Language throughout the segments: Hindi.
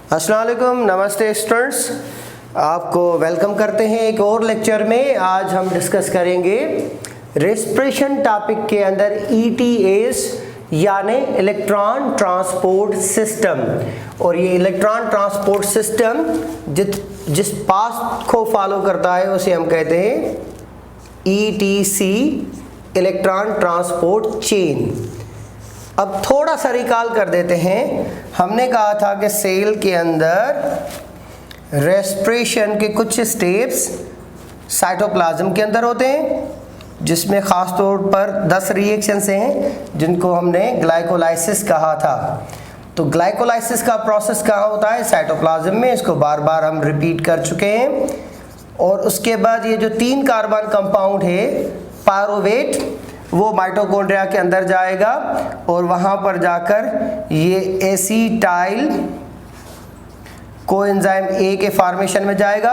अस्सलाम वालेकुम, नमस्ते स्टूडेंट्स। आपको वेलकम करते हैं एक और लेक्चर में। आज हम डिस्कस करेंगे रेस्पिरेशन टॉपिक के अंदर ETAs यानी इलेक्ट्रॉन ट्रांसपोर्ट सिस्टम। और ये इलेक्ट्रॉन ट्रांसपोर्ट सिस्टम जिस पाथ को फॉलो करता है उसे हम कहते हैं ETC, इलेक्ट्रॉन ट्रांसपोर्ट चेन। अब थोड़ा सा रिकॉल कर देते हैं। हमने कहा था कि सेल के अंदर रेस्पिरेशन के कुछ स्टेप्स साइटोप्लाज्म के अंदर होते हैं, जिसमें ख़ास तौर पर 10 रिएक्शंस हैं जिनको हमने ग्लाइकोलाइसिस कहा था। तो ग्लाइकोलाइसिस का प्रोसेस कहाँ होता है? साइटोप्लाज्म में। इसको बार बार हम रिपीट कर चुके हैं। और उसके बाद ये जो 3 कार्बन कंपाउंड है पायरोवेट, वो माइटोकॉन्ड्रिया के अंदर जाएगा और वहाँ पर जाकर ये एसीटाइल कोएंजाइम A के फॉर्मेशन में जाएगा।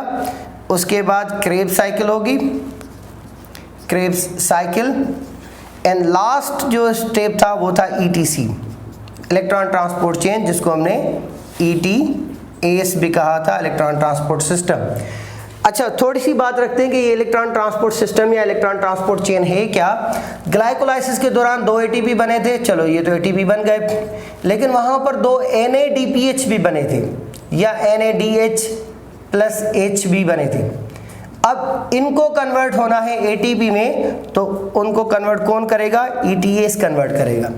उसके बाद क्रेब्स साइकिल होगी, क्रेब्स साइकिल। एंड लास्ट जो स्टेप था वो था ETC, इलेक्ट्रॉन ट्रांसपोर्ट चेन, जिसको हमने ETAs भी कहा था, इलेक्ट्रॉन ट्रांसपोर्ट सिस्टम। अच्छा, थोड़ी सी बात रखते हैं कि ये इलेक्ट्रॉन ट्रांसपोर्ट सिस्टम या इलेक्ट्रॉन ट्रांसपोर्ट चेन है क्या। ग्लाइकोलाइसिस के दौरान 2 ATP बने थे, चलो ये तो ATP बन गए, लेकिन वहाँ पर 2 NADPH भी बने थे या NADH प्लस H भी बने थे। अब इनको कन्वर्ट होना है ATP में, तो उनको कन्वर्ट कौन करेगा? ETAs कन्वर्ट करेगा।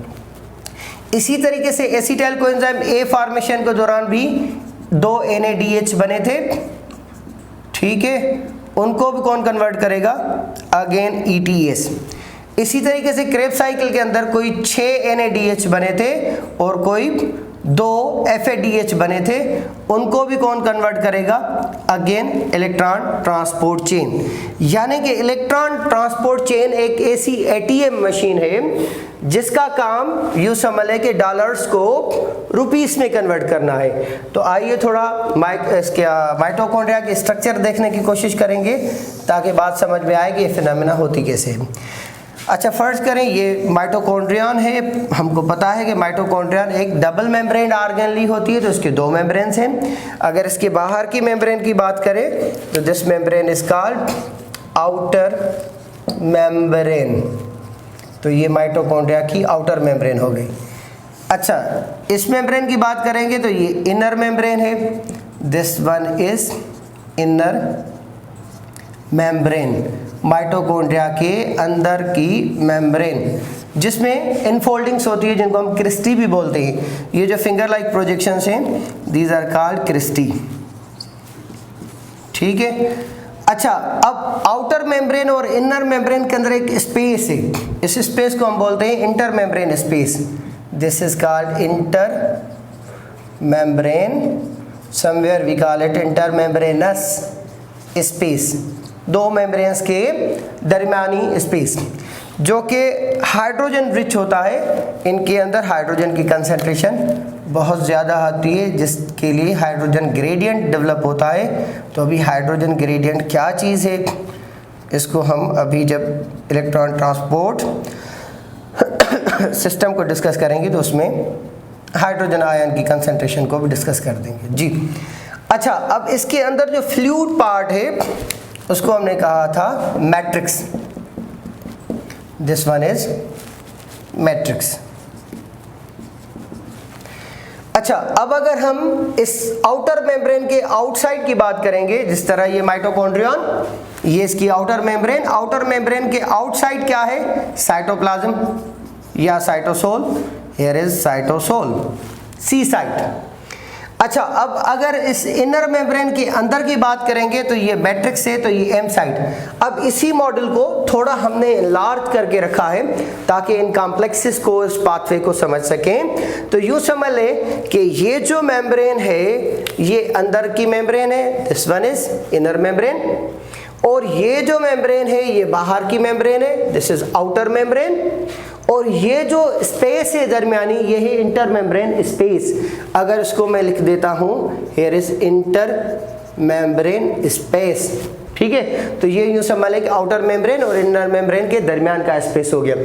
इसी तरीके से एसिटाइल कोएंजाइम A फॉर्मेशन के दौरान भी 2 NADH बने थे, ठीक है, उनको भी कौन कन्वर्ट करेगा? Again ETAs। इसी तरीके से क्रेब्स साइकिल के अंदर कोई 6 NADH बने थे और कोई 2 FADH बने थे, उनको भी कौन कन्वर्ट करेगा? Again electron transport chain. यानी कि इलेक्ट्रॉन ट्रांसपोर्ट चेन एक ऐसी ATM मशीन है जिसका काम यूँ समझ लें कि डॉलर्स को रुपीस में कन्वर्ट करना है। तो आइए थोड़ा माइटोकॉन्ड्रिया के स्ट्रक्चर देखने की कोशिश करेंगे ताकि बात समझ में आए कि ये फिनोमेना होती कैसे है। अच्छा, फर्स्ट करें, ये माइटोकॉन्ड्रियन है। हमको पता है कि माइटोकॉन्ड्रियन एक डबल मेम्ब्रेन ऑर्गेनेली होती है, तो इसके 2 मेम्ब्रेन्स हैं। अगर इसके बाहर की मेम्ब्रेन की बात करें तो this membrane is called outer membrane. तो ये माइटोकॉन्ड्रिया की आउटर मेम्ब्रेन हो गई। अच्छा, इस मेम्ब्रेन की बात करेंगे तो ये इनर मेम्ब्रेन है। This one is inner membrane, mitochondria के अंदर की मेम्ब्रेन, जिसमें इनफोल्डिंग्स होती है जिनको हम क्रिस्टी भी बोलते हैं। ये जो फिंगर लाइक प्रोजेक्शंस हैं, दीज आर कॉल्ड क्रिस्टी, ठीक है। अच्छा, अब आउटर मेम्ब्रेन और इनर मेम्ब्रेन के अंदर एक स्पेस है, इस स्पेस को हम बोलते हैं intermembrane space. This is called intermembrane, somewhere we call it intermembranous space. 2 membranes के दरमियानी स्पेस जो कि हाइड्रोजन रिच होता है। इनके अंदर हाइड्रोजन की कंसंट्रेशन बहुत ज़्यादा होती है, जिसके लिए हाइड्रोजन ग्रेडियंट डेवलप होता है। तो अभी हाइड्रोजन ग्रेडियंट क्या चीज़ है, इसको हम अभी जब इलेक्ट्रॉन ट्रांसपोर्ट सिस्टम को डिस्कस करेंगे तो उसमें हाइड्रोजन आयन की कंसंट्रेशन को भी डिस्कस कर देंगे जी। अच्छा, अब इसके अंदर जो फ्लूइड पार्ट है उसको हमने कहा था matrix. This one is matrix. अच्छा, अब अगर हम इस आउटर मेम्ब्रेन के आउटसाइड की बात करेंगे, जिस तरह ये माइटोकॉन्ड्रियन, ये इसकी आउटर मेम्ब्रेन। आउटर मेम्ब्रेन के आउटसाइड क्या है? साइटोप्लाज्म या cytosol. Here is cytosol, C side. अच्छा, अब अगर इस इनर मेम्ब्रेन के अंदर की बात करेंगे तो ये मैट्रिक्स है, तो ये एम साइट। अब इसी मॉडल को थोड़ा हमने लार्ज करके रखा है ताकि इन कॉम्प्लेक्सेस को, इस पाथवे को समझ सकें। तो यूँ समझ लें कि ये जो मेम्ब्रेन है ये अंदर की मेम्ब्रेन है, this one is inner membrane. और ये जो मेम्ब्रेन है ये बाहर की मेम्ब्रेन है, दिस इज आउटर मेम्ब्रेन। और ये जो स्पेस है दरमियानी, ये है इंटर मेम्ब्रेन स्पेस। अगर इसको मैं लिख देता हूँ, here is inter membrane space, ठीक है। तो ये यूँ समझ लें कि आउटर मेम्ब्रेन और इनर मेम्ब्रेन के दरमियान का स्पेस हो गया।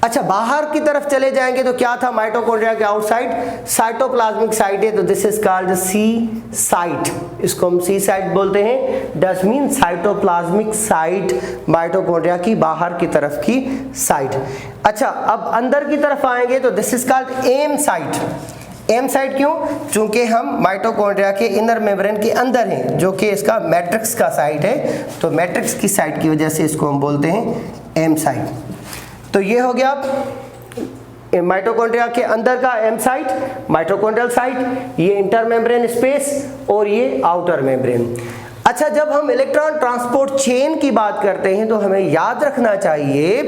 अच्छा, बाहर की तरफ चले जाएंगे तो क्या था माइटोकॉन्ड्रिया के आउटसाइड? साइटोप्लाज्मिक साइट है, तो this is called C side, इसको हम सी साइट बोलते हैं। Does mean cytoplasmic side, mitochondria की बाहर की तरफ की साइट। अच्छा, अब अंदर की तरफ आएंगे तो this is called M side. M side क्यों? चूंकि हम माइटोकॉन्ड्रिया के इनर मेम्ब्रेन के अंदर हैं, जो कि इसका मैट्रिक्स का साइट है, तो मैट्रिक्स की साइट की वजह से इसको हम बोलते हैं एम साइट। तो ये हो गया माइटोकॉन्ड्रिया के अंदर का एम साइट, माइटोकॉन्ड्रियल साइट, ये इंटर मेम्ब्रेन स्पेस और ये आउटर मेम्ब्रेन। अच्छा, जब हम इलेक्ट्रॉन ट्रांसपोर्ट चेन की बात करते हैं तो हमें याद रखना चाहिए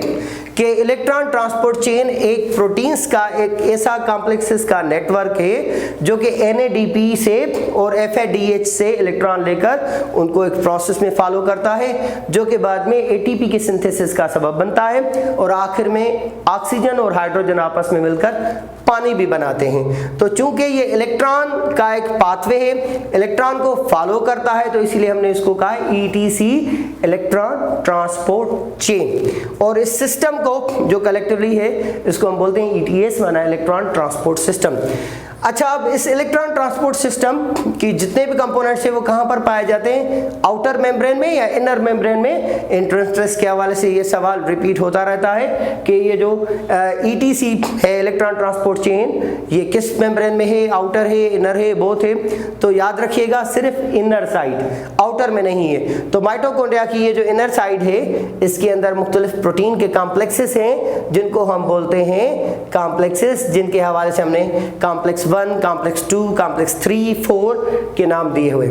कि इलेक्ट्रॉन ट्रांसपोर्ट चेन एक प्रोटीन्स का एक ऐसा कॉम्प्लेक्सेस का नेटवर्क है जो कि NADP से और FADH से इलेक्ट्रॉन लेकर उनको एक प्रोसेस में फॉलो करता है, जो कि बाद में ATP की सिंथेसिस का सबब बनता है और आखिर में ऑक्सीजन और हाइड्रोजन आपस में मिलकर पानी भी बनाते हैं। तो चूंकि ये इलेक्ट्रॉन का एक पाथवे है, इलेक्ट्रॉन को फॉलो करता है, तो इसीलिए हमने इसको कहा है ETC, इलेक्ट्रॉन ट्रांसपोर्ट चेन। और इस सिस्टम को जो कलेक्टिवली है इसको हम बोलते हैं ETS, माना इलेक्ट्रॉन ट्रांसपोर्ट सिस्टम। अच्छा, अब इस इलेक्ट्रॉन ट्रांसपोर्ट सिस्टम की जितने भी कंपोनेंट्स है वो कहां पर पाए जाते हैं? आउटर मेम्ब्रेन में या इनर मेम्ब्रेन में? एंट्रेंस के हवाले से ये सवाल रिपीट होता रहता है कि ये जो ETC है, इलेक्ट्रॉन ट्रांसपोर्ट चेन, ये किस मेम्ब्रेन में है? आउटर है, इनर है, बोथ है? तो याद रखिएगा सिर्फ इनर साइड, आउटर में नहीं है। तो माइटोकॉन्ड्रिया की ये जो इनर साइड है, इसके अंदर मुख्तलिफ प्रोटीन के कॉम्प्लेक्सेस हैं जिनको हम बोलते हैं कॉम्प्लेक्सेस, जिनके हवाले से हमने कॉम्प्लेक्स 1, कॉम्प्लेक्स 2, कॉम्प्लेक्स 3, 4 के नाम दिए हुए।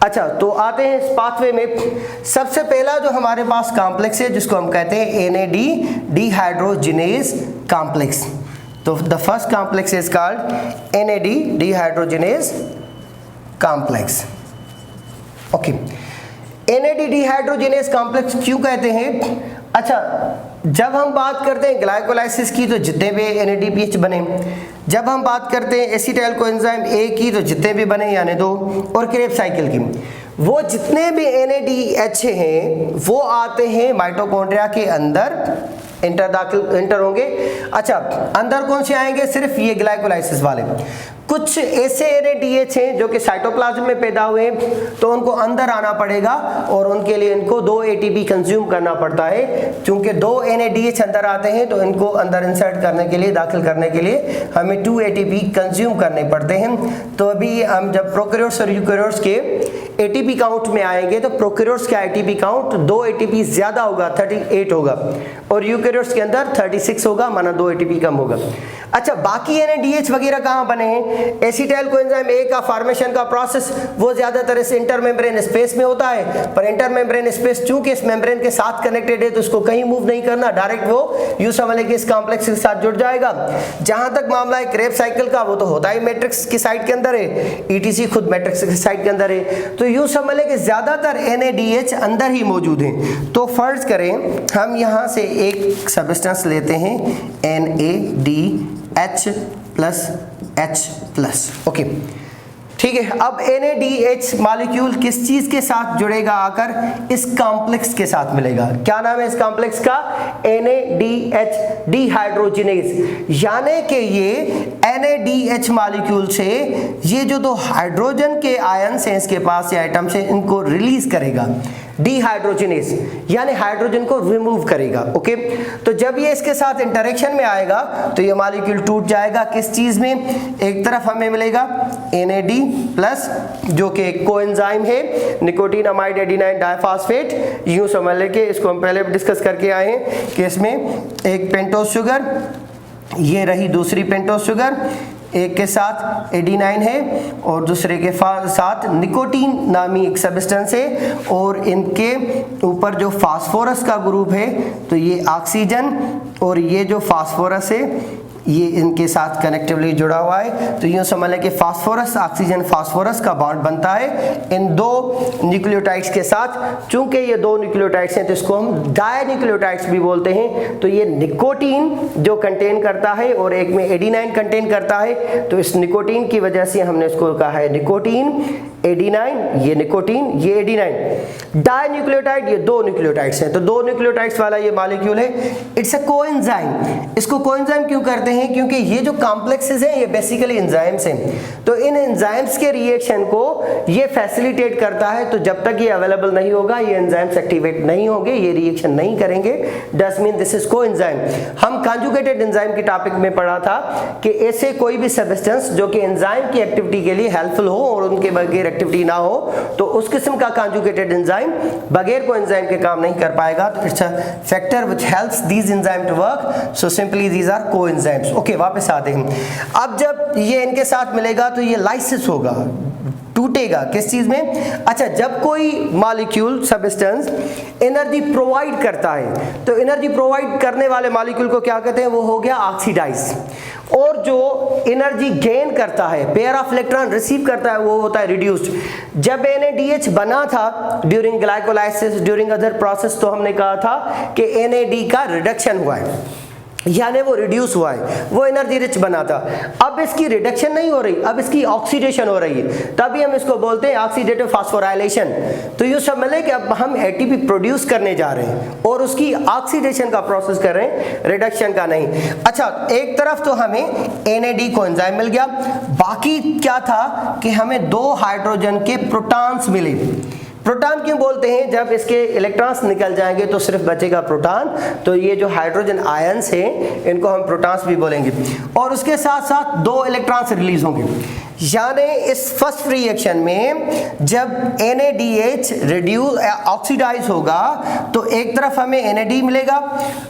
अच्छा, तो आते हैं इस पाथवे में। सबसे पहला जो हमारे पास कॉम्प्लेक्स है जिसको हम कहते हैं NAD डिहाइड्रोजिनेज कॉम्प्लेक्स। तो the first complex is called NAD dehydrogenase complex. Okay, NAD dehydrogenase complex क्यों कहते हैं? अच्छा, जब हम बात करते हैं ग्लाइकोलाइसिस की तो जितने भी NADPH बने, जब हम बात करते हैं एसिटाइल कोएंजाइम A की तो जितने भी बने यानी 2, और क्रेब्स साइकिल की, वो जितने भी NADH हैं वो आते हैं माइटोकॉन्ड्रिया के अंदर, इंटर होंगे। अच्छा, अंदर कौन से आएंगे? सिर्फ ये ग्लाइकोलाइसिस वाले। कुछ ऐसे NADH हैं जो कि साइटोप्लाज्म में पैदा हुए हैं, तो उनको अंदर आना पड़ेगा और उनके लिए इनको 2 ATP कंज्यूम करना पड़ता है। क्योंकि 2 NADH अंदर आते हैं तो इनको अंदर इंसर्ट करने के लिए, दाखिल करने के लिए हमें 2 ATP कंज्यूम करने पड़ते हैं। तो अभी हम जब प्रोकैरियोट्स और यूकैरियोट्स के ATP काउंट में आएंगे तो प्रोकैरियोट्स का ATP काउंट 2 ATP ज्यादा होगा, 38 होगा, और यूकैरियोट्स के अंदर 36 होगा, माना 2 ATP कम होगा। अच्छा, बाकी NADH वगैरह कहाँ बने हैं? एसिटाइल कोएंजाइम A का फॉर्मेशन का प्रोसेस वो ज्यादातर इस इंटर मेम्ब्रेन स्पेस में होता है, पर इंटर मेम्ब्रेन स्पेस चूंकि इस मेम्ब्रेन के साथ कनेक्टेड है तो उसको कहीं मूव नहीं करना, डायरेक्ट वो यूं समझ लें कि इस कॉम्प्लेक्स के साथ जुड़ जाएगा। जहां तक मामला है क्रेब्स साइकिल का, वो तो होता ही मैट्रिक्स की साइड के अंदर है, ETC खुद मैट्रिक्स की साइड के अंदर है, तो यूं समझ लें कि ज्यादातर NADH अंदर ही मौजूद हैं। तो फर्ज करें हम यहां से एक सब्सटेंस लेते हैं NADH plus H plus. Okay, ठीक है। अब NADH मॉलिक्यूल किस चीज के साथ जुड़ेगा? आकर इस कॉम्प्लेक्स के साथ मिलेगा। क्या नाम है इस कॉम्प्लेक्स का? NADH dehydrogenase. यानी कि ये NADH मॉलिक्यूल से ये जो 2 हाइड्रोजन के आयन्स हैं इसके पास, ये आइटम्स हैं, इनको रिलीज करेगा डिहाइड्रोजिनेज, यानी हाइड्रोजन को रिमूव करेगा। ओके, तो जब ये इसके साथ इंटरेक्शन में आएगा तो ये मॉलिक्यूल टूट जाएगा। किस चीज में? एक तरफ हमें मिलेगा NAD प्लस, जो कि एक कोएंजाइम है, निकोटीन अमाइड एडिनाइन डाइफॉस्फेट। यूं समझ लें कि इसको हम पहले भी डिस्कस करके आए हैं कि इसमें एक पेंटोज शुगर, ये रही दूसरी पेंटोज शुगर, एक के साथ एडिनाइन है और दूसरे के साथ निकोटीन नामी एक सब्सटेंस है, और इनके ऊपर जो फास्फोरस का ग्रुप है तो ये ऑक्सीजन, और ये जो फास्फोरस है ये इनके साथ कनेक्टिवली जुड़ा हुआ है। तो यूँ समझ लें कि फास्फोरस ऑक्सीजन फास्फोरस का बॉन्ड बनता है इन दो न्यूक्लियोटाइड्स के साथ। चूंकि ये दो न्यूक्लियोटाइड्स हैं तो इसको हम डायन्यूक्लियोटाइड्स भी बोलते हैं। तो ये निकोटीन जो कंटेन करता है और एक में एडिनाइन कंटेन करता है, तो इस निकोटीन की वजह से हमने इसको कहा है निकोटीन, एडिनाइन, ये निकोटीन, ये एडिनाइन। डाइन्यूक्लियोटाइड, ये दो न्यूक्लियोटाइड्स हैं, तो दो न्यूक्लियोटाइड्स वाला ये मॉलिक्यूल है। It's a coenzyme. इसको कोएंजाइम क्यों कहते हैं? क्योंकि ये जो कॉम्प्लेक्सेस हैं ये बेसिकली एंजाइम्स हैं। तो इन एंजाइम्स के रिएक्शन को ये फैसिलिटेट करता है। तो जब तक ये अवेलेबल नहीं होगा ये एंजाइम्स एक्टिवेट नहीं होंगे, ये रिएक्शन नहीं करेंगे। डस मीन दिस इज कोएंजाइम। हम कॉन्जुगेटेड एंजाइम की टॉपिक में पढ़ा था कि ऐसे कोई भी सब्सटेंस जो कि एंजाइम की एक्टिविटी के लिए हेल्पफुल हो और उनके बगैर एक्टिविटी ना हो, तो उस किस्म का कॉन्जुगेटेड एंजाइम बगैर कोएंजाइम के काम नहीं कर पाएगा। तो it's a factor which helps these enzyme to work. So simply these are coenzymes. Okay, वापस आते हैं। अब जब ये इनके साथ मिलेगा तो ये लाइसिस होगा, टूटेगा। किस चीज में? अच्छा, जब कोई मॉलिक्यूल सब्सटेंस एनर्जी प्रोवाइड करता है तो एनर्जी प्रोवाइड करने वाले मॉलिक्यूल को क्या कहते हैं? वो हो गया ऑक्सीडाइज। और जो एनर्जी गेन करता है, पेयर ऑफ इलेक्ट्रॉन रिसीव करता है, वो होता है रिड्यूस्ड। जब NADH बना था during glycolysis, during other process, तो हमने कहा था कि NAD का रिडक्शन हुआ है, यानी वो रिड्यूस हुआ है, वो एनर्जी रिच बना था। अब इसकी रिडक्शन नहीं हो रही, अब इसकी ऑक्सीडेशन हो रही है, तभी हम इसको बोलते हैं ऑक्सीडेटिव फास्फोराइलेशन। तो ये सब मिले कि अब हम ATP प्रोड्यूस करने जा रहे हैं और उसकी ऑक्सीडेशन का प्रोसेस कर रहे हैं, रिडक्शन का नहीं। अच्छा, एक तरफ तो हमें NAD कोएंजाइम मिल गया, बाकी क्या था कि हमें दो हाइड्रोजन के प्रोटॉन्स मिले। प्रोटॉन क्यों बोलते हैं? जब इसके इलेक्ट्रॉन्स निकल जाएंगे तो सिर्फ बचेगा प्रोटॉन। तो ये जो हाइड्रोजन आयंस हैं इनको हम प्रोटॉन्स भी बोलेंगे। और उसके साथ साथ दो इलेक्ट्रॉन्स रिलीज होंगे, यानी इस फर्स्ट रिएक्शन में जब NADH रिड्यूस ऑक्सीडाइज होगा तो एक तरफ हमें NAD मिलेगा।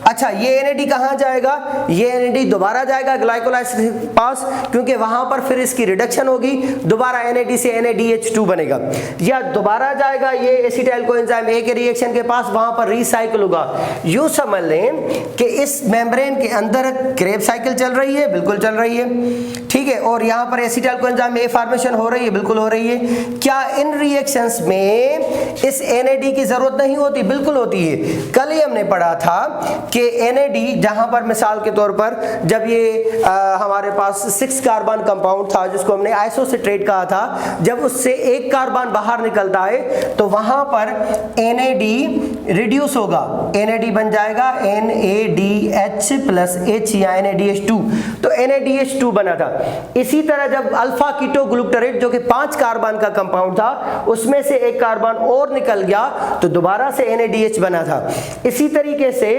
अच्छा, ये NAD कहाँ जाएगा? ये NAD दोबारा जाएगा ग्लाइकोलाइसिस के पास, क्योंकि वहां पर फिर इसकी रिडक्शन होगी, दोबारा NAD से NADH2 बनेगा। या दोबारा जाएगा ये एसिटाइल कोएंजाइम A के रिएक्शन के पास, वहां पर रिसाइकिल होगा। यूं समझ लें कि इस मेम्ब्रेन के अंदर क्रेब साइकिल चल रही है, बिल्कुल चल रही है, ठीक है। और यहाँ पर एसिटाइल कोएंजाइम A फॉर्मेशन हो रही है, बिल्कुल हो रही है। क्या इन रिएक्शंस में इस NAD की जरूरत नहीं होती? बिल्कुल होती है। कल ही हमने पढ़ा था कि NAD, जहां पर मिसाल के तौर पर जब ये हमारे पास 6 कार्बन कंपाउंड था जिसको हमने आइसोसिट्रेट कहा था, जब उससे एक कार्बन बाहर निकलता है तो वहां पर NAD रिड्यूस होगा, NAD बन जाएगा NADH प्लस H या NADH2, तो NADH2 बना था। इसी तरह जब अल्फा कीटोग्लूटारेट जो कि 5 कार्बन का कंपाउंड था, उसमें से एक कार्बन और निकल गया तो दोबारा से NADH बना था। इसी तरीके से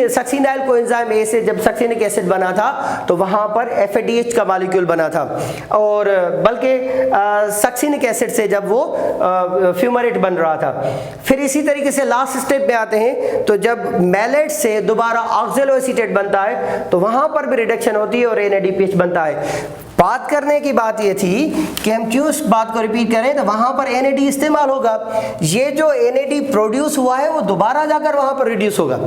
सक्सिनाइल कोएंजाइम A से जब सक्सिनिक एसिड बना था तो वहां पर FADH का मॉलिक्यूल बना था, और बल्कि सक्सिनिक एसिड से जब वो फ्यूमरेट बन रहा था। फिर इसी तरीके से लास्ट स्टेप में आते हैं, तो जब मैलेट से दोबारा ऑक्सैलोएसीटेट बनता है तो वहां पर भी रिडक्शन होती है और NADPH बनता है। बात करने की बात ये थी कि हम क्यों इस बात को रिपीट करें, तो वहां पर NAD इस्तेमाल होगा। ये जो NAD प्रोड्यूस हुआ है वो दोबारा जाकर वहां पर रिड्यूस होगा,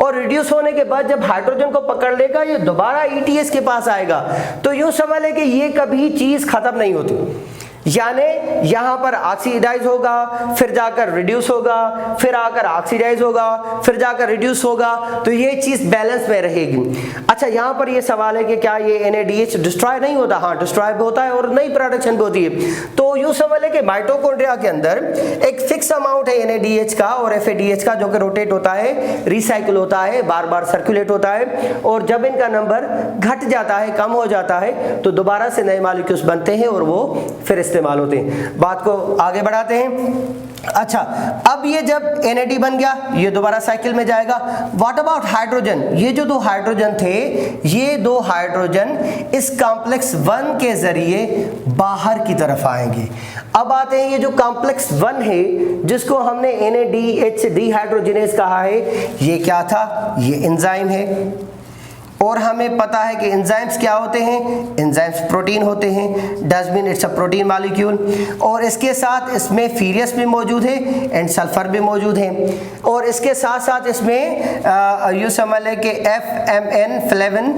और रिड्यूस होने के बाद जब हाइड्रोजन को पकड़ लेगा ये दोबारा ETS के पास आएगा। तो यूं समझ लें कि ये कभी चीज खत्म नहीं होती, यानी यहां पर ऑक्सीडाइज होगा, फिर जाकर रिड्यूस होगा, फिर आकर ऑक्सीडाइज होगा, फिर जाकर रिड्यूस होगा, तो ये चीज बैलेंस में रहेगी। अच्छा, यहां पर ये सवाल है कि क्या ये NADH डिस्ट्रॉय नहीं होता? हाँ, डिस्ट्रॉय भी होता है और नई प्रोडक्शन भी होती है। तो यूं समझ लें कि माइटोकॉन्ड्रिया के अंदर एक फिक्स अमाउंट है NADH का और FADH का, जो कि रोटेट होता है, रिसाइकिल होता है, बार बार सर्कुलेट होता है, और जब इनका नंबर घट जाता है, कम हो जाता है, तो दोबारा से नए मॉलिक्यूल्स बनते हैं और वो फिर इस्तेमाल होते हैं। बात को आगे बढ़ाते हैं। अच्छा, अब ये जब NAD बन गया ये दोबारा साइकिल में जाएगा। What about hydrogen? ये जो दो हाइड्रोजन थे, ये दो हाइड्रोजन इस कॉम्प्लेक्स 1 के जरिए बाहर की तरफ आएंगे। अब आते हैं ये जो कॉम्प्लेक्स 1 है जिसको हमने NADH डिहाइड्रोजिनेज कहा है, ये क्या था? ये एंजाइम है। और हमें पता है कि एंजाइम्स क्या होते हैं, एंजाइम्स प्रोटीन होते हैं, does mean it's a protein molecule. और इसके साथ इसमें फीरियस भी मौजूद है एंड सल्फर भी मौजूद है, और इसके साथ साथ इसमें यूँ समझ लें कि FMN फ्लेविन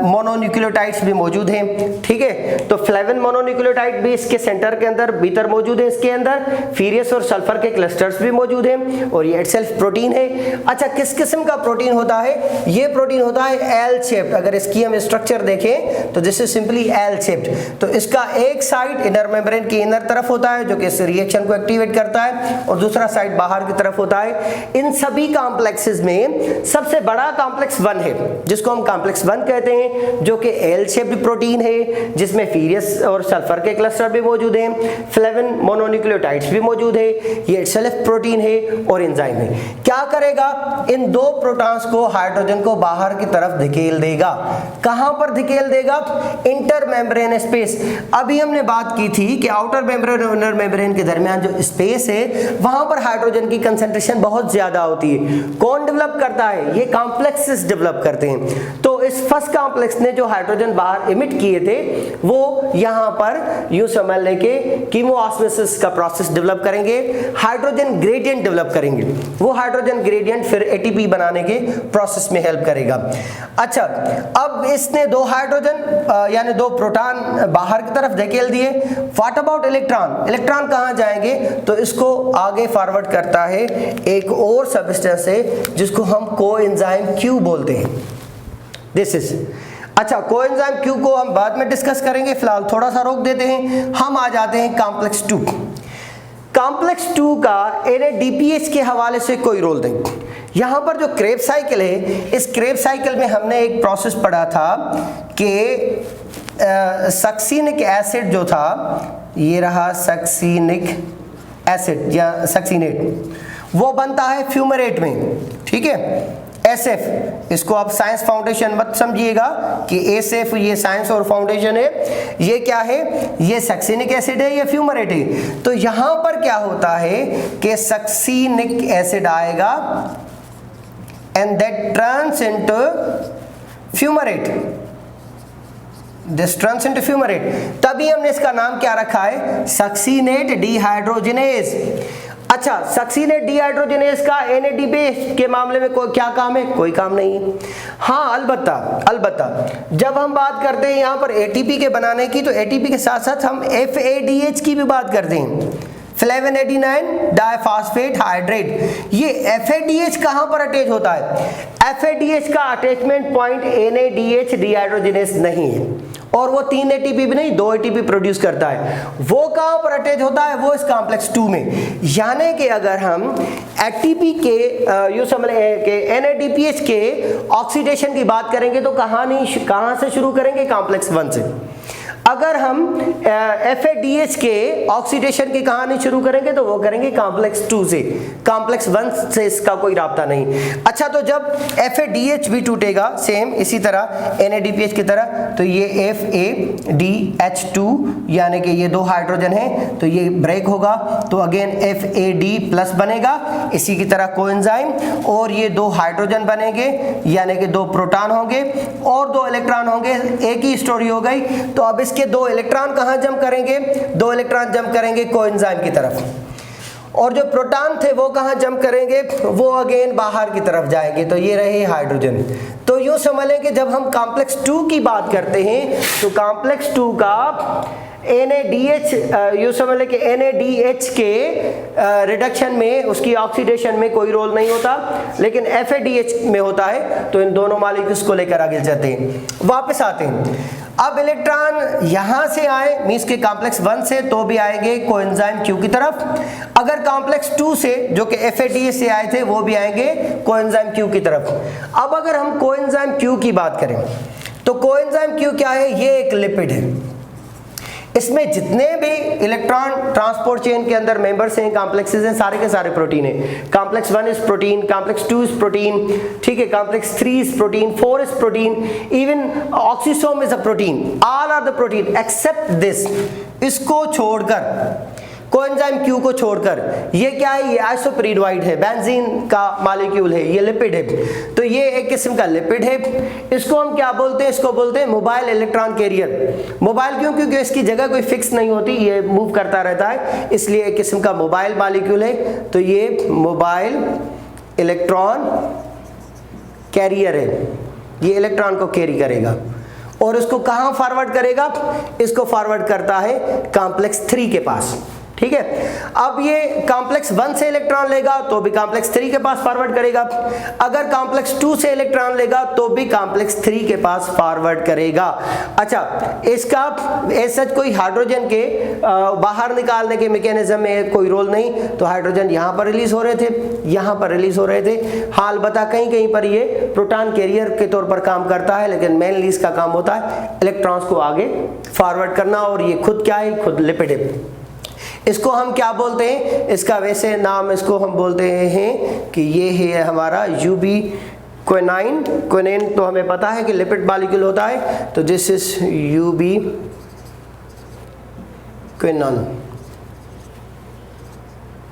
मोनोन्यूक्लियोटाइड्स भी मौजूद हैं, ठीक है। तो फ्लेविन मोनोन्यूक्लियोटाइड भी इसके सेंटर के अंदर भीतर मौजूद है, इसके अंदर फीरियस और सल्फर के क्लस्टर्स भी मौजूद हैं, और ये इटसेल्फ प्रोटीन है। अच्छा, किस किस्म का प्रोटीन होता है? ये प्रोटीन होता है एल शेप्ड। अगर इसकी हम स्ट्रक्चर देखें तो this is simply L shaped. तो इसका एक साइड इनर मेम्ब्रेन की इनर तरफ होता है जो कि इस रिएक्शन को एक्टिवेट करता है, और दूसरा साइड बाहर की तरफ होता है। इन सभी कॉम्प्लेक्सेस में सबसे बड़ा कॉम्प्लेक्स 1 है जिसको हम कॉम्प्लेक्स 1 कहते हैं, जो कि एल शेप्ड प्रोटीन है जिसमें फीरियस और सल्फर के क्लस्टर भी मौजूद हैं, फ्लेविन मोनोन्यूक्लियोटाइड्स भी मौजूद है, ये सेल्फ प्रोटीन है और एंजाइम है। क्या करेगा? इन दो प्रोटॉन्स को, हाइड्रोजन को बाहर की तरफ धकेल देगा। कहां पर धकेल देगा? Inter membrane space. अभी हमने बात की थी कि आउटर मेम्ब्रेन और इनर मेम्ब्रेन के दरमियान जो स्पेस है वहां पर हाइड्रोजन की कंसंट्रेशन बहुत ज्यादा होती है। कौन डेवलप करता है? ये कॉम्प्लेक्सेस डेवलप करते हैं। तो इस फर्स्ट कॉम्प्लेक्स ने जो हाइड्रोजन बाहर इमिट किए थे वो यहां पर यूं समझ लें कि कीमोऑस्मोसिस का प्रोसेस डेवलप करेंगे, हाइड्रोजन ग्रेडियंट डेवलप करेंगे। वो हाइड्रोजन ग्रेडियंट फिर एटीपी बनाने के प्रोसेस में हेल्प करेगा। अच्छा, अब इसने दो हाइड्रोजन यानी दो प्रोटॉन बाहर की तरफ धकेल दिए। What about electron? इलेक्ट्रॉन कहां जाएंगे? तो इसको आगे फॉरवर्ड करता है एक और सब्सटेंस है जिसको हम कोएंजाइम Q बोलते हैं। दिस इज अच्छा, कोएंजाइम Q को हम बाद में डिस्कस करेंगे, फिलहाल थोड़ा सा रोक देते हैं। हम आ जाते हैं कॉम्प्लेक्स 2। कॉम्प्लेक्स 2 का NADPH के हवाले से कोई रोल नहीं। यहाँ पर जो क्रेब साइकिल है, इस क्रेब साइकिल में हमने एक प्रोसेस पढ़ा था कि सक्सिनिक एसिड जो था, ये रहा सक्सिनिक एसिड या सक्सिनेट, वो बनता है फ्यूमरेट में, ठीक है, SF। इसको आप साइंस फाउंडेशन मत समझिएगा कि SF ये साइंस और फाउंडेशन है। ये क्या है? ये सक्सिनिक एसिड है, ये फ्यूमरेट है। तो यहां पर क्या होता है कि सक्सिनिक एसिड आएगा and that turns into fumarate. This turns into fumarate. तभी हमने इसका नाम क्या रखा है? Succinate dehydrogenase. अच्छा, सक्सिनेट डिहाइड्रोजिनेज का NADPH के मामले में क्या काम है? कोई काम नहीं है। हाँ, अलबत्ता जब हम बात करते हैं यहाँ पर ATP के बनाने की, तो ATP के साथ साथ हम FADH की भी बात करते हैं, फ्लेविन एडिनाइन डाइफॉस्फेट हाइड्रेट। ये FADH कहां पर अटैच होता है? FADH का अटैचमेंट पॉइंट NADH डिहाइड्रोजिनेज नहीं है, और वो 3 ATP भी नहीं, 2 ATP प्रोड्यूस करता है। वो कहां पर अटैच होता है? वो इस कॉम्प्लेक्स 2 में। यानी कि अगर हम ATP के यूं समझ लें कि NADPH के ऑक्सीडेशन की बात करेंगे तो कहां से शुरू करेंगे? कॉम्प्लेक्स 1 से। अगर हम FADH के ऑक्सीडेशन की कहानी शुरू करेंगे तो वो करेंगे कॉम्प्लेक्स 2 से, कॉम्प्लेक्स 1 से इसका कोई राब्ता नहीं। अच्छा, तो जब FADH भी टूटेगा सेम इसी तरह NADPH की तरह, तो ये FADH2 यानी कि ये 2 हाइड्रोजन है तो ये ब्रेक होगा, तो अगेन FAD+ बनेगा इसी की तरह कोएंजाइम, और ये 2 हाइड्रोजन बनेंगे यानी कि 2 प्रोटॉन होंगे और 2 इलेक्ट्रॉन होंगे। एक ही स्टोरी हो गई। तो अब इसके 2 इलेक्ट्रॉन कहां जंप करेंगे? 2 इलेक्ट्रॉन जंप करेंगे कोएंजाइम की तरफ, और जो प्रोटॉन थे वो कहां जंप करेंगे? वो अगेन बाहर की तरफ जाएंगे। तो ये रहे हाइड्रोजन। तो यूं समझ लें कि जब हम कॉम्प्लेक्स 2 की बात करते हैं तो कॉम्प्लेक्स 2 का NADH यूं समझ लें कि NADH के रिडक्शन में, उसकी ऑक्सीडेशन में कोई रोल नहीं होता, लेकिन FADH में होता है। तो इन दोनों मॉलिक्यूल्स को लेकर आगे चलते हैं, वापस आते हैं। अब इलेक्ट्रॉन यहां से आए मींस के कॉम्प्लेक्स 1 से, तो भी आएंगे कोएंजाइम Q की तरफ। अगर कॉम्प्लेक्स 2 से जो कि FADH से आए थे वो भी आएंगे कोएंजाइम Q की तरफ। अब अगर हम कोएंजाइम Q की बात करें तो कोएंजाइम Q क्या है? ये एक लिपिड है। इसमें जितने भी इलेक्ट्रॉन ट्रांसपोर्ट चेन के अंदर मेंबर्स हैं, कॉम्प्लेक्सेस हैं, सारे के सारे प्रोटीन हैं। Complex 1 is protein, complex 2 is protein, ठीक है, complex 3 is protein, 4 is protein, even oxysome is a protein, all are the protein except this. इसको छोड़कर कोएंजाइम Q को छोड़कर। ये क्या है, ये आइसोपेरिडोइड है, बेंजीन का मॉलिक्यूल है, ये लिपिड है। तो ये एक किस्म का लिपिड है। इसको हम क्या बोलते हैं, इसको बोलते हैं मोबाइल इलेक्ट्रॉन कैरियर। मोबाइल क्यों, क्योंकि इसकी जगह कोई फिक्स नहीं होती, ये मूव करता रहता है, इसलिए एक किस्म का मोबाइल मॉलिक्यूल है। तो ये मोबाइल इलेक्ट्रॉन कैरियर है, ये इलेक्ट्रॉन को कैरी करेगा और इसको कहां फॉरवर्ड करेगा, इसको फॉरवर्ड करता है कॉम्प्लेक्स 3 के पास। ठीक है, अब ये कॉम्प्लेक्स 1 से इलेक्ट्रॉन लेगा तो भी कॉम्प्लेक्स 3 के पास फॉरवर्ड करेगा, अगर कॉम्प्लेक्स 2 से इलेक्ट्रॉन लेगा तो भी कॉम्प्लेक्स 3 के पास फॉरवर्ड करेगा। अच्छा, इसका ऐसा कोई हाइड्रोजन के बाहर निकालने के मैकेनिज्म में कोई रोल नहीं। तो हाइड्रोजन यहाँ पर रिलीज हो रहे थे, यहाँ पर रिलीज हो रहे थे। हाँ, अलबत्ता कहीं कहीं पर ये प्रोटॉन कैरियर के तौर पर काम करता है, लेकिन मेनली इसका काम होता है इलेक्ट्रॉन्स को आगे फॉरवर्ड करना। और ये खुद क्या है, खुद लिपिड है। इसको हम क्या बोलते हैं, इसका वैसे नाम इसको हम बोलते हैं कि ये है हमारा यूबी क्विनाइन। क्विनाइन तो हमें पता है कि लिपिड मॉलिक्यूल होता है, तो दिस इज यूबी क्विनॉन।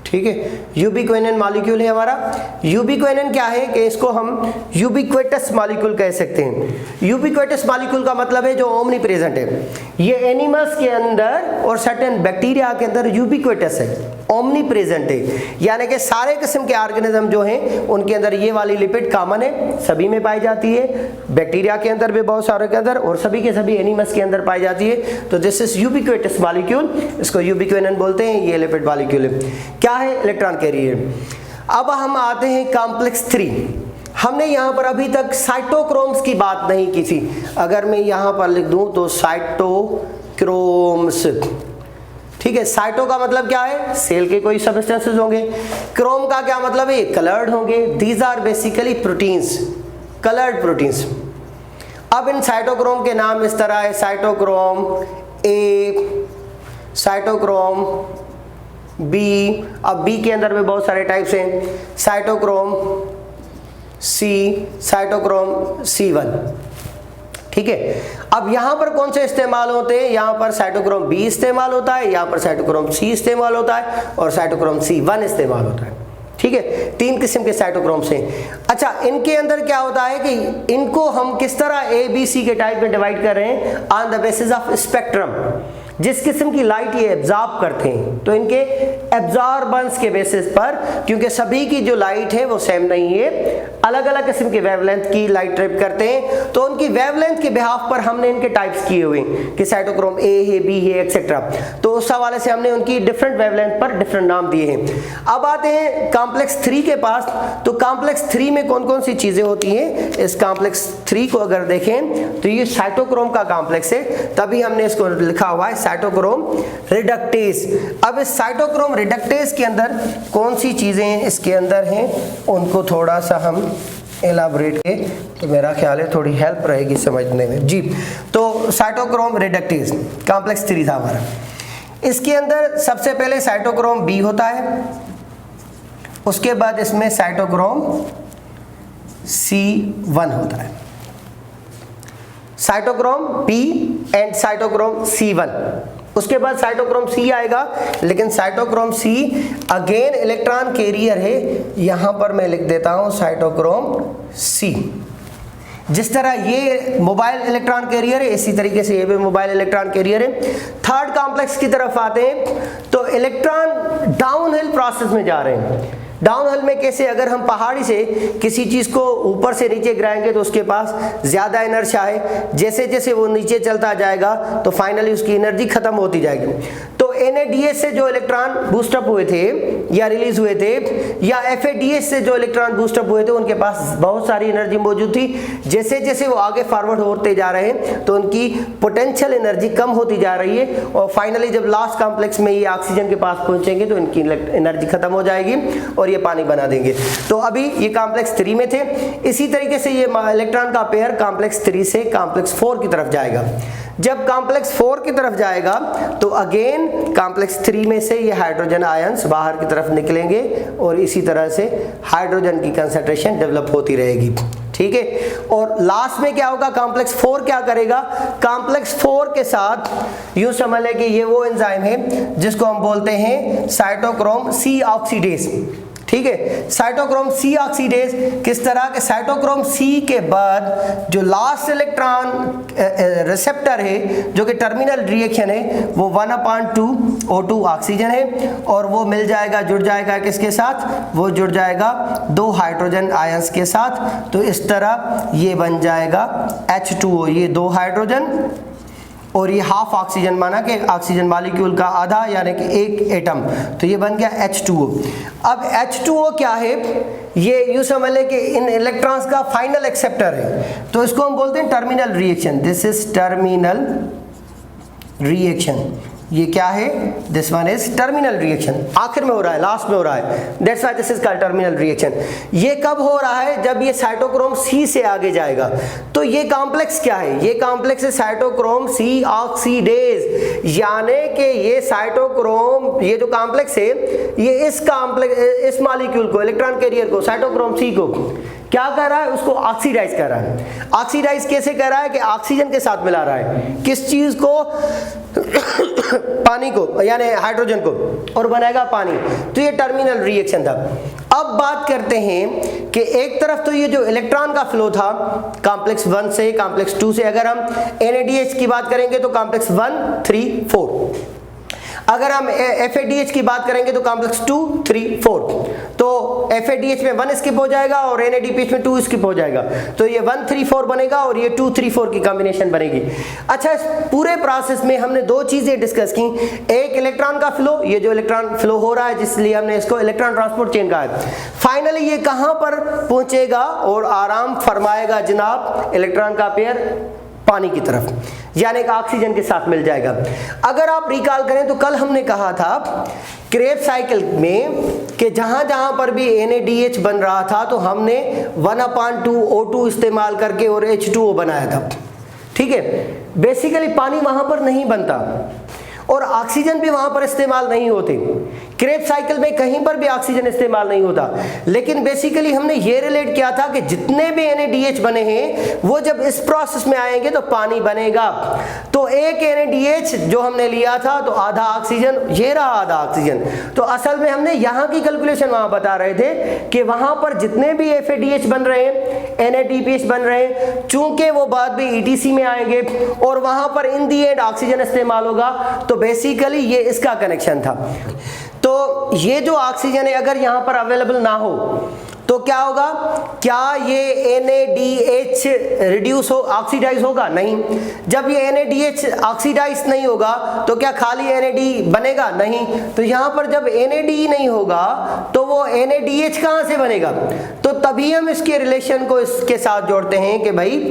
ठीक है, यूबिक्विनन मॉलिक्यूल है हमारा। यूबिक्विनन क्या है कि इसको हम यूबिक्विटस मॉलिक्यूल कह सकते हैं। यूबिक्विटस मॉलिक्यूल का मतलब है जो ओमनी प्रेजेंट है। ये एनिमल्स के अंदर और सर्टेन बैक्टीरिया के अंदर यूबिक्विटस है, ओमनी प्रेजेंट है, यानी कि सारे किस्म के ऑर्गेनिज्म जो हैं उनके अंदर ये वाली लिपिड कॉमन है, सभी में पाई जाती है। बैक्टीरिया के अंदर भी बहुत सारे के अंदर और सभी के सभी एनिमल्स के अंदर पाई जाती है। तो दिस इज यूबिक्विटस मॉलिक्यूल, इसको यूबिक्विनन बोलते हैं। ये लिपिड मॉलिक्यूल है, क्या है, इलेक्ट्रॉन कैरियर। अब हम आते हैं कॉम्प्लेक्स 3। हमने यहाँ पर अभी तक साइटोक्रोम्स की बात नहीं की थी। अगर मैं यहाँ पर लिख दूं तो साइटोक्रोम्स, ठीक है। साइटो का मतलब क्या है, सेल के कोई सब्सटेंसेस होंगे। क्रोम का क्या मतलब है, कलर्ड होंगे। These are basically proteins, coloured proteins. अब इन साइटोक्रोम के नाम इस तरह है, साइटोक्रोम ए, साइटोक्रोम बी। अब बी के अंदर भी बहुत सारे टाइप्स हैं, साइटोक्रोम सी, साइटोक्रोम C1। ठीक है, अब यहां पर कौन से इस्तेमाल होते हैं, यहां पर साइटोक्रोम बी इस्तेमाल होता है, यहां पर साइटोक्रोम सी इस्तेमाल होता है और साइटोक्रोम C1 इस्तेमाल होता है। ठीक है, 3 किस्म के साइटोक्रोम्स हैं। अच्छा, इनके अंदर क्या होता है कि इनको हम किस तरह ए बी सी के टाइप में डिवाइड कर रहे हैं, on the basis of spectrum. जिस किस्म की लाइट ये एब्जॉर्ब करते हैं तो इनके एब्जॉर्बेंस के बेसिस पर, क्योंकि सभी की जो लाइट है वो सेम नहीं है, अलग अलग किस्म के वेवलेंथ की लाइट ट्रैप करते हैं, तो उनकी वेवलेंथ के बिहाफ पर हमने इनके टाइप्स किए हुए कि साइटोक्रोम ए है, बी है, एक्सेट्रा। तो उस हवाले से हमने उनकी डिफरेंट वेवलेंथ पर डिफरेंट नाम दिए हैं। अब आते हैं कॉम्प्लेक्स 3 के पास। तो कॉम्प्लेक्स 3 में कौन कौन सी चीजें होती हैं, इस कॉम्प्लेक्स 3 को अगर देखें तो ये साइटोक्रोम का कॉम्प्लेक्स है, तभी हमने इसको लिखा हुआ है साइटोक्रोम रिडक्टेस। अब इस साइटोक्रोम रिडक्टेस के अंदर कौन सी चीजें इसके अंदर हैं, उनको थोड़ा सा हम एलाबोरेट के, तो मेरा ख्याल है थोड़ी हेल्प रहेगी समझने में जी। तो साइटोक्रोम रिडक्टेस कॉम्प्लेक्स 3 था हमारा। इसके अंदर सबसे पहले साइटोक्रोम बी होता है, उसके बाद इसमें साइटोक्रोम C1 होता है, cytochrome B and cytochrome C1। उसके बाद साइटोक्रोम सी आएगा, लेकिन cytochrome C again electron carrier है। यहां पर मैं लिख देता हूं साइटोक्रोम सी। जिस तरह ये मोबाइल इलेक्ट्रॉन कैरियर है, इसी तरीके से ये भी मोबाइल इलेक्ट्रॉन कैरियर है। थर्ड कॉम्प्लेक्स की तरफ आते हैं तो इलेक्ट्रॉन डाउनहिल प्रोसेस में जा रहे हैं। डाउनहिल में कैसे, अगर हम पहाड़ी से किसी चीज को ऊपर से नीचे गिराएंगे तो उसके पास ज्यादा इनर्शिया है, जैसे जैसे वो नीचे चलता जाएगा तो फाइनली उसकी एनर्जी खत्म होती जाएगी। तो NADS से जो इलेक्ट्रॉन बूस्टअप हुए थे या रिलीज हुए थे, या FADS से जो इलेक्ट्रॉन बूस्टअप हुए थे, उनके पास बहुत सारी एनर्जी मौजूद थी। जैसे जैसे वो आगे फॉरवर्ड होते जा रहे हैं तो उनकी पोटेंशियल एनर्जी कम होती जा रही है, और फाइनली जब लास्ट कॉम्प्लेक्स में ये ऑक्सीजन के पास पहुंचेंगे तो इनकी एनर्जी खत्म हो जाएगी और ये पानी बना देंगे। तो अभी ये कॉम्प्लेक्स 3 में थे। इसी तरीके से ये इलेक्ट्रॉन का पेयर कॉम्प्लेक्स 3 से कॉम्प्लेक्स 4 की तरफ जाएगा। जब कॉम्प्लेक्स 4 की तरफ जाएगा तो अगेन कॉम्प्लेक्स 3 में से ये हाइड्रोजन आयंस बाहर की तरफ निकलेंगे और इसी तरह से हाइड्रोजन की कंसंट्रेशन डेवलप होती रहेगी। ठीक है। और लास्ट में क्या होगा, कॉम्प्लेक्स 4 क्या करेगा, कॉम्प्लेक्स 4 के साथ यूं समझ लें कि ये वो एंजाइम है जिसको हम बोलते हैं साइटोक्रोम सी ऑक्सीडेज, ठीक है। साइटोक्रोम सी ऑक्सीडेज किस तरह के, साइटोक्रोम सी के बाद जो लास्ट इलेक्ट्रॉन रिसेप्टर है जो कि टर्मिनल रिएक्शन है वो 1/2 O2 ऑक्सीजन है, और वो मिल जाएगा, जुड़ जाएगा किसके साथ, वो जुड़ जाएगा 2 हाइड्रोजन आयंस के साथ। तो इस तरह ये बन जाएगा H2O, ये 2 हाइड्रोजन और ये हाफ ऑक्सीजन, माना कि ऑक्सीजन मॉलिक्यूल का आधा यानी कि एक एटम, तो ये बन गया H2O। अब H2O क्या है, ये यूं समझ लें कि इन इलेक्ट्रॉन्स का फाइनल एक्सेप्टर है, तो इसको हम बोलते हैं terminal reaction. This is terminal reaction, ये क्या है, this one is terminal reaction, आखिर में हो रहा है, लास्ट में हो रहा है, that's why this is called terminal reaction. ये कब हो रहा है, जब ये साइटोक्रोम सी से आगे जाएगा। तो ये कॉम्प्लेक्स क्या है, ये कॉम्प्लेक्स है साइटोक्रोम सी ऑक्सीडेज, यानी कि ये साइटोक्रोम, ये जो कॉम्प्लेक्स है ये इस कॉम्प्लेक्स, इस मॉलिक्यूल को, इलेक्ट्रॉन कैरियर को, साइटोक्रोम सी को क्या कर रहा है, उसको ऑक्सीडाइज कर रहा है। ऑक्सीडाइज कैसे कर रहा है कि ऑक्सीजन के साथ मिला रहा है, किस चीज को, पानी को यानी हाइड्रोजन को, और बनाएगा पानी। तो ये टर्मिनल रिएक्शन था। अब बात करते हैं कि एक तरफ तो ये जो इलेक्ट्रॉन का फ्लो था कॉम्प्लेक्स 1 से कॉम्प्लेक्स 2 से, अगर हम NADH की बात करेंगे तो कॉम्प्लेक्स 1, 3, 4, अगर हम FADH की बात करेंगे तो कॉम्प्लेक्स 2, 3, 4, तो FADH में 1 स्किप हो जाएगा और NADPH में 2 स्किप हो जाएगा, तो ये 1, 3, 4 बनेगा और ये 2, 3, 4 की कॉम्बिनेशन बनेगी। अच्छा, इस पूरे प्रोसेस में हमने 2 चीजें डिस्कस की, एक इलेक्ट्रॉन का फ्लो, ये जो इलेक्ट्रॉन फ्लो हो रहा है जिसलिए हमने इसको इलेक्ट्रॉन ट्रांसपोर्ट चेन कहा है। फाइनली ये कहां पर पहुंचेगा और आराम फरमाएगा जनाब, इलेक्ट्रॉन का पेयर पानी की तरफ, यानी कि ऑक्सीजन के साथ मिल जाएगा। अगर आप रिकॉल करें तो कल हमने कहा था क्रेब्स साइकिल में कि जहां जहां पर भी NADH बन रहा था तो हमने 1/2 O2 इस्तेमाल करके और H2O बनाया था, ठीक है। बेसिकली पानी वहां पर नहीं बनता और ऑक्सीजन भी वहां पर इस्तेमाल नहीं होते। क्रेब्स साइकिल में कहीं पर भी ऑक्सीजन इस्तेमाल नहीं होता, लेकिन बेसिकली हमने ये रिलेट किया था कि जितने भी NADH बने हैं वो जब इस प्रोसेस में आएंगे तो पानी बनेगा। तो एक NADH जो हमने लिया था तो आधा ऑक्सीजन, ये रहा आधा ऑक्सीजन। तो असल में हमने यहाँ की कैलकुलेशन वहां बता रहे थे कि वहां पर जितने भी FADH बन रहे हैं, NADPH बन रहे हैं, चूंकि वो बाद में ETC में आएंगे और वहां पर इन दी एंड ऑक्सीजन इस्तेमाल होगा, तो बेसिकली ये इसका कनेक्शन था। तो ये जो ऑक्सीजन है अगर यहां पर अवेलेबल ना हो तो क्या होगा, क्या ये NADH रिड्यूस हो, ऑक्सीडाइज होगा? नहीं। जब ये NADH ऑक्सीडाइज नहीं होगा तो क्या खाली NAD बनेगा? नहीं। तो यहां पर जब NAD नहीं होगा तो वो NADH कहां से बनेगा? तो तभी हम इसके रिलेशन को इसके साथ जोड़ते हैं कि भाई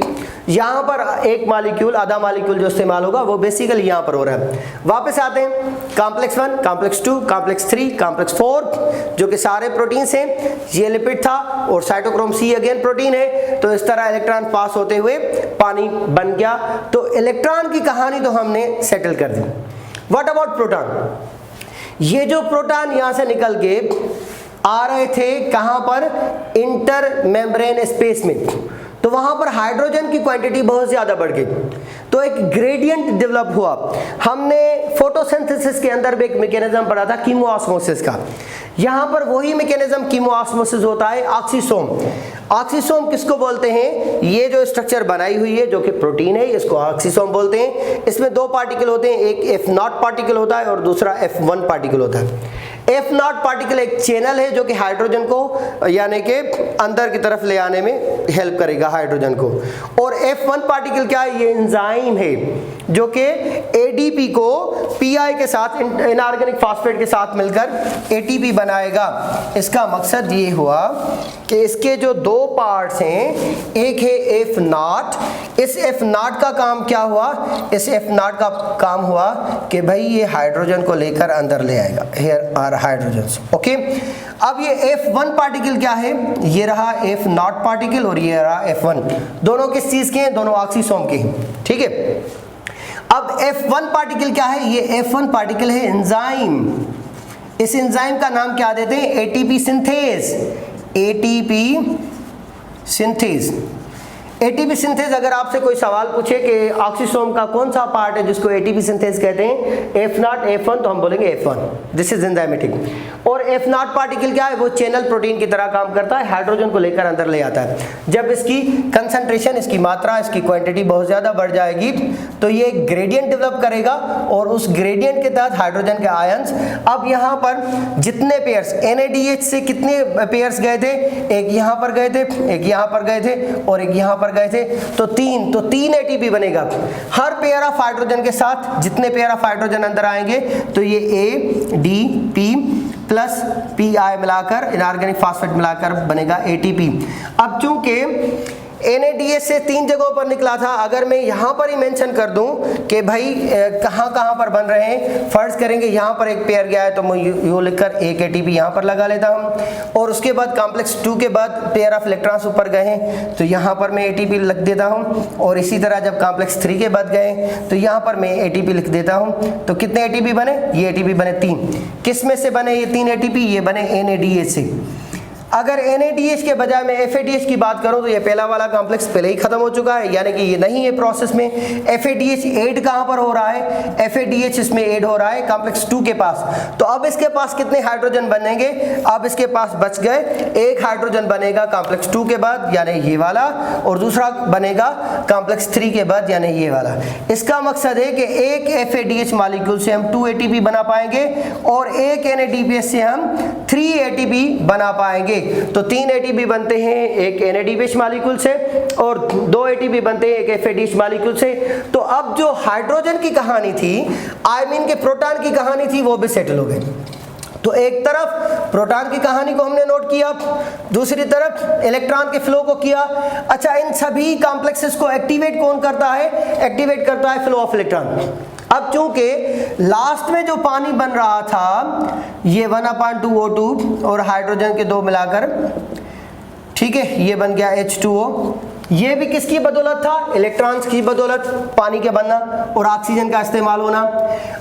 यहां पर एक मॉलिक्यूल, आधा मॉलिक्यूल जो इस्तेमाल होगा वो बेसिकली यहां पर हो रहा है। वापस आते हैं, कॉम्प्लेक्स 1, कॉम्प्लेक्स 2, कॉम्प्लेक्स 3, कॉम्प्लेक्स 4 जो कि सारे प्रोटीन्स हैं, ये लिपिड था और साइटोक्रोम सी अगेन प्रोटीन है। तो इस तरह इलेक्ट्रॉन पास होते हुए पानी बन गया। तो इलेक्ट्रॉन की कहानी तो हमने सेटल कर दी। What about proton? ये जो प्रोटॉन यहां से निकल के आ रहे थे कहां पर, इंटर मेम्ब्रेन स्पेस में, तो वहां पर हाइड्रोजन की क्वांटिटी बहुत ज्यादा बढ़ गई, तो एक ग्रेडियंट डेवलप हुआ। हमने फोटोसिंथेसिस के अंदर भी एक मैकेनिज्म पढ़ा था कीमोऑस्मोसिस का। यहां पर वही मैकेनिज्म कीमोऑस्मोसिस होता है, ऑक्सीसोम। ऑक्सीसोम किसको बोलते हैं? ये जो स्ट्रक्चर बनाई हुई है जो कि प्रोटीन है, इसको ऑक्सीसोम बोलते हैं। इसमें 2 पार्टिकल होते हैं, एक F0 पार्टिकल होता है और दूसरा F1 पार्टिकल होता है। F0 पार्टिकल एक चैनल है जो कि हाइड्रोजन को यानी कि अंदर की तरफ ले आने में हेल्प करेगा हाइड्रोजन को, और F1 पार्टिकल क्या है? ये एंजाइम है जो कि ADP को PI के साथ, इनऑर्गेनिक फास्फेट के साथ मिलकर ATP बनाएगा। इसका मकसद ये हुआ कि इसके जो 2 पार्ट्स हैं, एक है F0, इस F0 का काम क्या हुआ? इस F0 का काम हुआ कि भाई ये हाइड्रोजन को लेकर अंदर ले आएगा, हियर आर हाइड्रोजन्स, ओके। अब ये F1 पार्टिकल क्या है? ये रहा F0 पार्टिकल और ये रहा F1। दोनों किस चीज के हैं? दोनों ऑक्सीसोम के हैं, ठीक है। अब F1 पार्टिकल क्या है? ये F1 पार्टिकल है एंजाइम। इस एंजाइम का नाम क्या देते हैं? ATP synthase. ATP synthase, ATP synthase, अगर आपसे कोई सवाल पूछे कि ऑक्सीसोम का कौन सा पार्ट है जिसको एटीपी सिंथेज कहते हैं, F0 F1, तो हम बोलेंगे F1, दिस इज एंजाइमेटिक। और F0 पार्टिकल क्या है, वो चैनल प्रोटीन की तरह काम करता है, हाइड्रोजन को लेकर अंदर ले आता है। जब इसकी कंसंट्रेशन, इसकी मात्रा, इसकी क्वांटिटी बहुत ज्यादा बढ़ जाएगी तो ये ग्रेडियंट डेवलप करेगा और उस ग्रेडियंट के तहत हाइड्रोजन के आयंस, अब यहाँ पर जितने पेयर्स NADH से कितने पेयर्स गए थे, एक यहाँ पर गए थे, एक यहाँ पर गए थे और एक यहाँ पर गए थे, तो तीन एटीपी बनेगा। हर पेयर ऑफ हाइड्रोजन के साथ जितने पेयर ऑफ हाइड्रोजन अंदर आएंगे तो ये ADP प्लस PI मिलाकर, इनऑर्गेनिक फास्फेट मिलाकर बनेगा ATP। अब चूंकि NADH से 3 जगहों पर निकला था, अगर मैं यहाँ पर ही मेंशन कर दूं कि भाई कहाँ कहाँ पर बन रहे हैं, फर्ज करेंगे यहाँ पर एक पेयर गया है तो मैं यू लिखकर एक ATP यहाँ पर लगा लेता हूँ, और उसके बाद कॉम्प्लेक्स 2 के बाद पेयर ऑफ इलेक्ट्रॉन्स ऊपर गए हैं तो यहाँ पर मैं ATP लिख देता हूँ, और इसी तरह जब कॉम्प्लेक्स 3 के बाद गए तो यहाँ पर मैं ATP लिख देता हूँ। तो कितने ATP बने, ये ATP बने 3। किस में से बने ये 3 ATP, ये बने NADH से। अगर NADH के बजाय मैं FADH की बात करूं तो ये पहला वाला कॉम्प्लेक्स पहले ही खत्म हो चुका है, यानी कि ये नहीं है प्रोसेस में। FADH ऐड कहां पर हो रहा है, FADH इसमें ऐड हो रहा है कॉम्प्लेक्स 2 के पास। तो अब इसके पास कितने हाइड्रोजन बनेंगे, अब इसके पास बच गए एक हाइड्रोजन बनेगा कॉम्प्लेक्स 2 के बाद यानी ये वाला, और दूसरा बनेगा कॉम्प्लेक्स 3 के बाद यानी ये वाला। इसका मकसद है कि एक FADH मॉलिक्यूल से हम 2 ATP बना पाएंगे और एक NADPH से हम 3 ATP बना पाएंगे। तो 3 ATP बनते हैं एक NADPH मॉलिक्यूल से और 2 ATP बनते हैं एक FADH मॉलिक्यूल से। तो अब जो हाइड्रोजन की कहानी थी, आई मीन के प्रोटॉन की कहानी थी, वो भी सेटल हो गई। तो एक तरफ प्रोटॉन की कहानी को हमने नोट किया, दूसरी तरफ इलेक्ट्रॉन के फ्लो को किया। अच्छा, इन सभी कॉम्प्लेक्सेस को एक्टिवेट कौन करता है, एक्टिवेट करता है फ्लो ऑफ इलेक्ट्रॉन। अब चूंकि लास्ट में जो पानी बन रहा था ये 1/2 O2 और हाइड्रोजन के 2 मिलाकर, ठीक है, ये बन गया H2O। ये भी किसकी बदौलत था, इलेक्ट्रॉन्स की बदौलत, पानी के बनना और ऑक्सीजन का इस्तेमाल होना।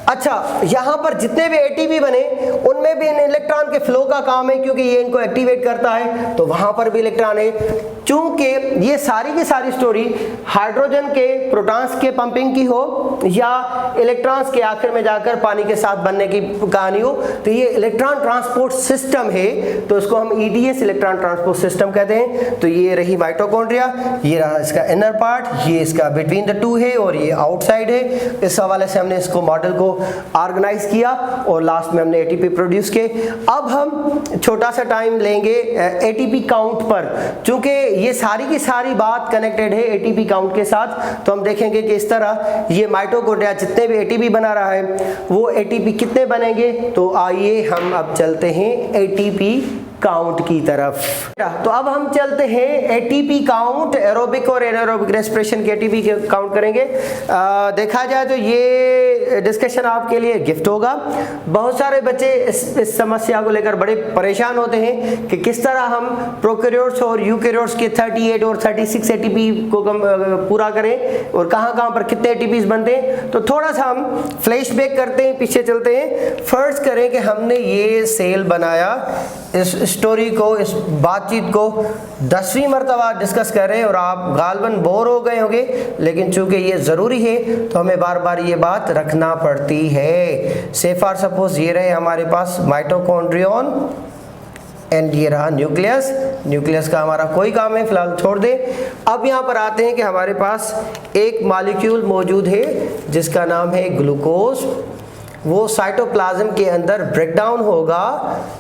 अच्छा, यहाँ पर जितने भी ATP बने उनमें भी इन इलेक्ट्रॉन के फ्लो का काम है, क्योंकि ये इनको एक्टिवेट करता है, तो वहां पर भी इलेक्ट्रॉन है। चूंकि ये सारी की सारी स्टोरी हाइड्रोजन के प्रोटॉन्स के पंपिंग की हो या इलेक्ट्रॉन्स के आखिर में जाकर पानी के साथ बनने की कहानी हो, तो ये इलेक्ट्रॉन ट्रांसपोर्ट सिस्टम है, तो इसको हम EDS इलेक्ट्रॉन ट्रांसपोर्ट सिस्टम कहते हैं। तो ये रही माइटोकॉन्ड्रिया, ये रहा इसका इनर पार्ट, ये इसका बिटवीन द टू है और ये आउटसाइड है। इस हवाले से हमने इसको मॉडल को ऑर्गेनाइज किया और लास्ट में हमने ATP प्रोड्यूस किए। अब हम छोटा सा टाइम लेंगे ATP काउंट पर, चूंकि ये सारी की सारी बात कनेक्टेड है ATP काउंट के साथ। तो हम देखेंगे कि इस तरह ये माइटोकॉन्ड्रिया जितने भी ATP बना रहा है वो ATP कितने बनेंगे। तो आइए हम अब चलते हैं ATP काउंट की तरफ। तो अब हम चलते हैं ATP काउंट, एरोबिक और एनारोबिक रेस्पिरेशन के ATP काउंट करेंगे। देखा जाए तो ये डिस्कशन आपके लिए गिफ्ट होगा। बहुत सारे बच्चे इस समस्या को लेकर बड़े परेशान होते हैं कि किस तरह हम प्रोकैरियोट्स और यूकैरियोट्स के 38 और 36 ATP को पूरा करें और कहाँ पर कितने ATPs बनते हैं। तो थोड़ा सा हम फ्लैशबैक करते हैं, पीछे चलते हैं। फर्ज करें कि हमने ये सेल बनाया, इस स्टोरी को, इस बातचीत को 10वीं मरतबा डिस्कस कर रहे हैं और आप गालबन बोर हो गए होंगे, लेकिन चूंकि ये ज़रूरी है तो हमें बार बार ये बात रखना पड़ती है। से फॉर सपोज ये रहे हमारे पास माइटोकॉन्ड्रियन एंड ये रहा न्यूक्लियस। न्यूक्लियस का हमारा कोई काम है फिलहाल छोड़ दे। अब यहाँ पर आते हैं कि हमारे पास एक मॉलिक्यूल मौजूद है जिसका नाम है ग्लूकोज। वो साइटोप्लाज्म के अंदर ब्रेकडाउन होगा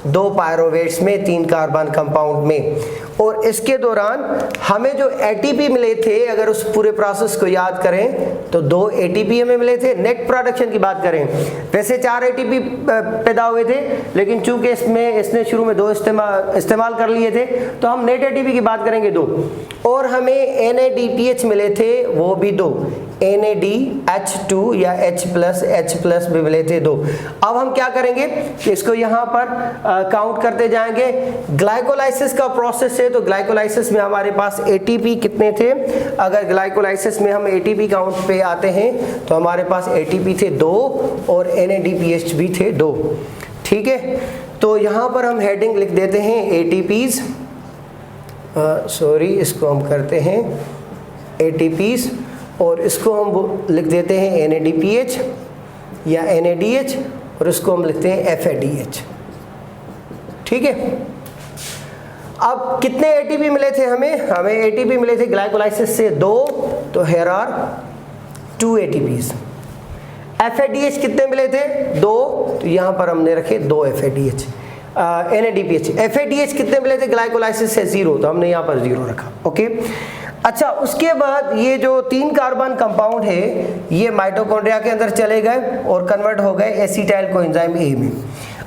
2 पायरोवेट्स में, 3 कार्बन कंपाउंड में, और इसके दौरान हमें जो ATP मिले थे, अगर उस पूरे प्रोसेस को याद करें तो 2 ATP हमें मिले थे। नेट प्रोडक्शन की बात करें वैसे 4 ATP पैदा हुए थे, लेकिन चूंकि इसने शुरू में 2 इस्तेमाल कर लिए थे तो हम नेट ATP की बात करेंगे 2। और हमें NADPH मिले थे, वो भी 2, NADH2 या H+ भी मिले थे 2। अब हम क्या करेंगे कि इसको यहाँ पर काउंट करते जाएंगे। ग्लाइकोलाइसिस का प्रोसेस है, तो ग्लाइकोलाइसिस में हमारे पास ATP कितने थे। अगर ग्लाइकोलाइसिस में हम ATP काउंट पे आते हैं तो हमारे पास ATP थे 2 और NADPH भी थे 2, ठीक है। तो यहाँ पर हम हेडिंग लिख देते हैं ATPs, सॉरी इसको हम करते हैं ATPs, और इसको हम लिख देते हैं NADPH या NADH, और इसको हम लिखते हैं FADH। ठीक है, अब कितने ATP मिले थे हमें ATP मिले थे ग्लाइकोलाइसिस से 2, तो हेयर आर 2 ATPs। FADH कितने मिले थे 2, तो यहाँ पर हमने रखे 2 FADH। NADPH FADH कितने मिले थे ग्लाइकोलाइसिस से 0, तो हमने यहाँ पर 0 रखा। ओके, अच्छा, उसके बाद ये जो 3 कार्बन कंपाउंड है ये माइटोकॉन्ड्रिया के अंदर चले गए और कन्वर्ट हो गए एसिटाइल कोएंजाइम ए में।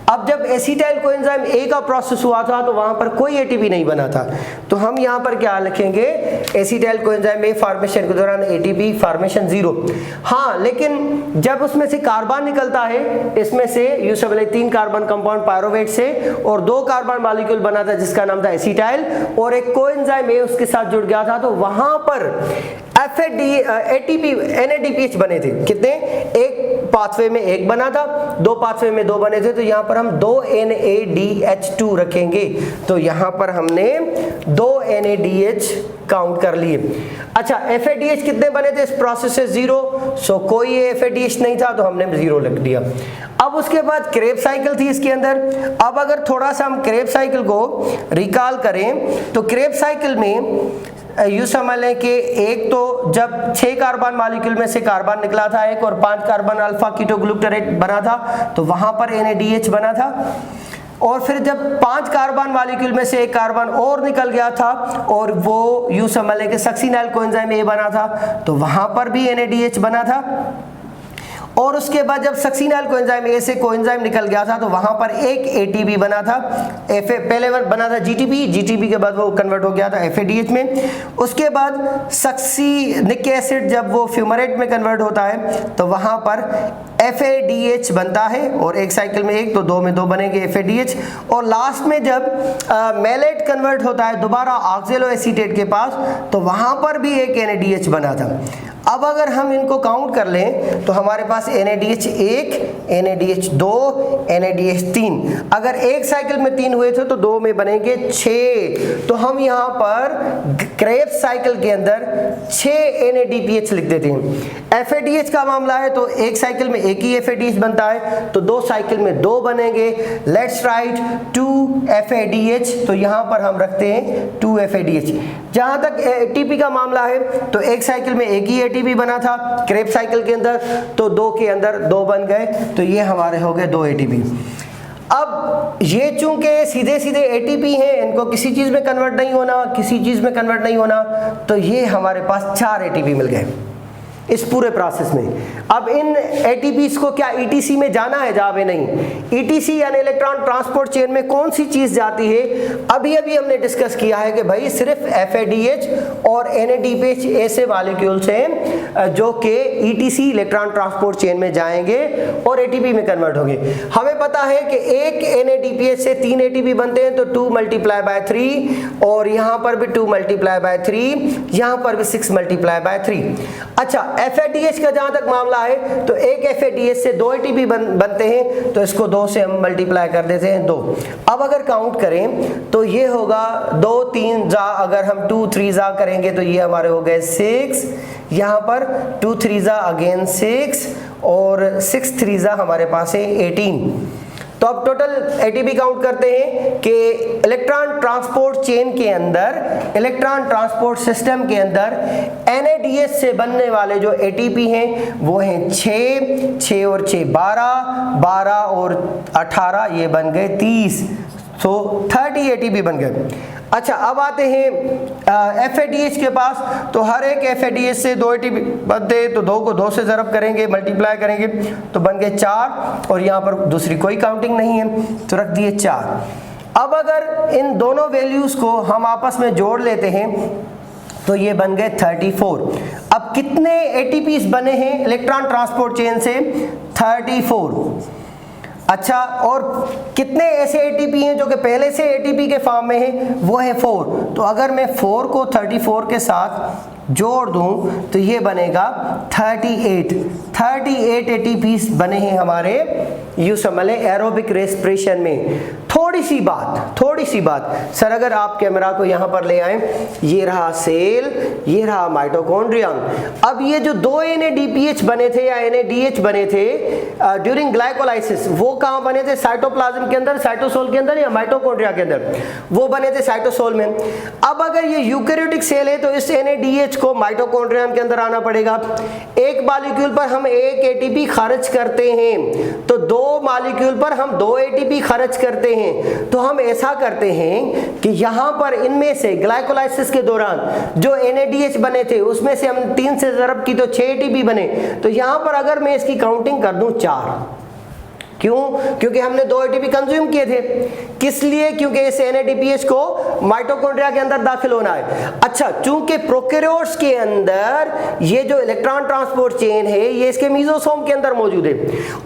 अब जब एसिटाइल कोएंजाइम ए का प्रोसेस हुआ था तो वहां पर कोई एटीपी नहीं बना था, तो हम यहां पर क्या लिखेंगे, एसिटाइल कोएंजाइम ए फॉर्मेशन के दौरान एटीपी फॉर्मेशन 0। हाँ, लेकिन जब उसमें से कार्बन निकलता है, इसमें से यूजुअली 3 कार्बन कंपाउंड पायरोवेट से और 2 कार्बन मॉलिक्यूल बना था जिसका नाम था एसिटाइल, और एक कोएंजाइम ए उसके साथ जुड़ गया था, तो वहां पर एटीपी NADPH बने थे। कितने, एक पाथवे में 1 बना था, 2 पाथवे में 2 बने थे, तो यहां पर हम 2 NADH2 रखेंगे। तो यहां पर हमने 2 NADH काउंट कर लिए। अच्छा, FADH कितने बने थे इस प्रोसेस से 0, सो कोई FADH नहीं था, तो हमने 0 लिख दिया। अब उसके बाद क्रेब्स साइकिल थी इसके अंदर। अब अगर थोड़ा सा हम क्रेब्स साइकिल को रिकॉल करें तो क्रेब्स साइकिल में यूं समझ लें कि एक तो जब 6 कार्बन मॉलिक्यूल में से कार्बन निकला था एक, और 5 कार्बन अल्फा कीटोग्लूटारेट बना था, तो वहां पर NADH बना था। और फिर जब 5 कार्बन मॉलिक्यूल में से एक कार्बन और निकल गया था और वो यूं समझ लें कि सक्सिनाइल कोएंजाइम ए बना था, तो वहां पर भी NADH बना था। और उसके बाद जब सक्सिनाइल कोएंजाइम ए से कोएंजाइम निकल गया था, तो वहां पर एक ATP बना था। पहले बना था GTP के बाद वो कन्वर्ट हो गया था FADH में। उसके बाद सक्सिनिक एसिड जब वो फ्यूमरेट में कन्वर्ट होता है, तो वहां पर FADH बनता है, और एक साइकिल में 1, तो 2 में 2 बनेंगे FADH। और लास्ट में जब मेलेट कन्वर्ट होता है दोबारा ऑक्सैलो एसीटेट के पास, तो वहां पर भी एक NADH बना था। अब अगर हम इनको काउंट कर लें तो हमारे पास NADH 1, NADH 2, NADH 3, अगर एक साइकिल में 3 हुए थे तो 2 में बनेंगे 6। तो हम यहाँ पर क्रेब्स साइकिल के अंदर 6 NADPH लिख देते हैं। FADH का मामला है तो एक साइकिल में एक ही FADH बनता है, तो 2 साइकिल में 2 बनेंगे। लेट्स राइट 2 FADH, तो यहाँ पर हम रखते हैं 2 FADH। जहाँ तक ATP का मामला है तो एक साइकिल में एक ही ATP बना था क्रेब्स साइकिल के अंदर, तो 2 के अंदर 2 बन गए, तो ये हमारे हो गए 2 ATP। अब ये चूंकि सीधे सीधे ATP हैं, इनको किसी चीज में कन्वर्ट नहीं होना, किसी चीज में कन्वर्ट नहीं होना, तो ये हमारे पास 4 ATP मिल गए इस पूरे प्रोसेस में। अब इन ATPs को क्या ETC में जाना है, जावे नहीं। ETC यानी इलेक्ट्रॉन ट्रांसपोर्ट चेन में कौन सी चीज जाती है, अभी अभी हमने डिस्कस किया है कि भाई सिर्फ FADH और NADPH ऐसे मॉलिक्यूल्स हैं जो कि ETC इलेक्ट्रॉन ट्रांसपोर्ट चेन में जाएंगे और ATP में कन्वर्ट होंगे। हमें पता है कि एक NADPH से 3 ATP बनते हैं, तो 2 × 3, और यहाँ पर भी 2 × 3, यहाँ पर भी 6 × 3। अच्छा, FADH का जहां तक मामला है तो एक FADH से 2 ATP बनते हैं, तो इसको 2 से हम मल्टीप्लाई कर देते हैं 2। अब अगर काउंट करें तो ये होगा 2 3 जा, अगर हम 2 3 जा करेंगे तो ये हमारे हो गए 6, यहाँ पर 2 3 जा अगेन 6, और 6 3 जा हमारे पास है 18। तो अब टोटल ATP काउंट करते हैं कि इलेक्ट्रॉन ट्रांसपोर्ट चेन के अंदर, इलेक्ट्रॉन ट्रांसपोर्ट सिस्टम के अंदर NADH से बनने वाले जो ATP हैं वो हैं 6 और 6 12 और 18, ये बन गए 30, तो 30 ATP बन गए। अच्छा, अब आते हैं FADH के पास, तो हर एक FADH से 2 ATP बनते हैं, तो 2 को 2 से ज़रब करेंगे, मल्टीप्लाई करेंगे, तो बन गए 4, और यहाँ पर दूसरी कोई काउंटिंग नहीं है, तो रख दिए 4। अब अगर इन दोनों वैल्यूज़ को हम आपस में जोड़ लेते हैं तो ये बन गए 34। अब कितने ATPs बने हैं इलेक्ट्रॉन ट्रांसपोर्ट चेन से, 34। अच्छा, और कितने ऐसे ATP हैं जो कि पहले से ATP के फॉर्म में है, वो है 4। तो अगर मैं 4 को 34 के साथ जोड़ दूं तो ये बनेगा 38 ATPs बने हैं हमारे यूं समझ लें एरोबिक रेस्पिरेशन में। थोड़ी थोड़ी सी बात सर, अगर आप कैमरा को यहां पर ले आए, ये रहा सेल, ये रहा माइटोकॉन्ड्रिया। अब ये जो दो NADPH बने थे या NADH बने थे ड्यूरिंग ग्लाइकोलाइसिस, वो कहां बने थे? साइटोप्लाज्म के अंदर, साइटोसोल के अंदर या माइटोकॉन्ड्रिया के अंदर? वो बने थे साइटोसोल में। अब अगर ये यूकेरियोटिक सेल है तो इस NADH को माइटोकॉन्ड्रिया के अंदर आना पड़ेगा। एक मॉलिक्यूल पर हम एक ATP खर्च करते हैं, तो दो मॉलिक्यूल पर हम 2 ATP खर्च करते हैं। तो हम ऐसा करते हैं कि यहां पर इनमें से ग्लाइकोलाइसिस के दौरान जो NADH बने थे उसमें से हम 3 से ज़रब की तो 6 ATP बने। तो यहां पर अगर मैं इसकी काउंटिंग कर दूं 4, क्यों? क्योंकि हमने 2 ATP कंज्यूम किए थे। किस लिए? क्योंकि इस NADPH को माइटोकॉन्ड्रिया के अंदर दाखिल होना है। अच्छा, चूंकि प्रोकैरियोट्स के अंदर ये जो इलेक्ट्रॉन ट्रांसपोर्ट चेन है ये इसके मीजोसोम के अंदर मौजूद है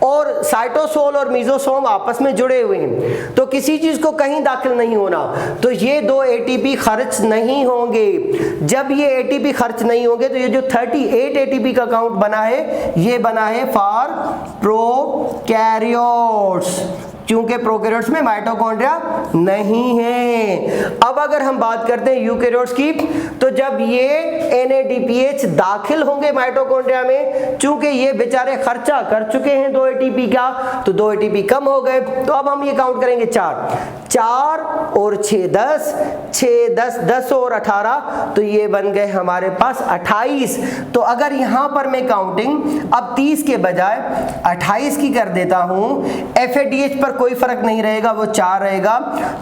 और साइटोसोल और मीजोसोम आपस में जुड़े हुए हैं, तो किसी चीज को कहीं दाखिल नहीं होना, तो ये 2 ATP खर्च नहीं होंगे। जब ये ATP खर्च नहीं होंगे तो ये जो 38 ATP का काउंट बना है ये बना है फॉर प्रोकैरियोट्स, क्योंकि प्रोकैरियोट्स में माइटोकॉन्ड्रिया नहीं है। अब अगर हम बात करते हैं यूकेरियोट्स की, तो जब ये NADPH दाखिल होंगे माइटोकॉन्ड्रिया में, चूंकि ये बेचारे खर्चा कर चुके हैं 2 ATP का, तो 2 ATP कम हो गए। तो अब हम ये काउंट करेंगे 4 और 6 10, 6 10 10 और 18, तो ये बन गए हमारे पास 28। तो अगर यहां पर मैं काउंटिंग अब 30 के बजाय 28 की कर देता हूं, FADH पर कोई फर्क नहीं रहेगा, वो 4 रहेगा।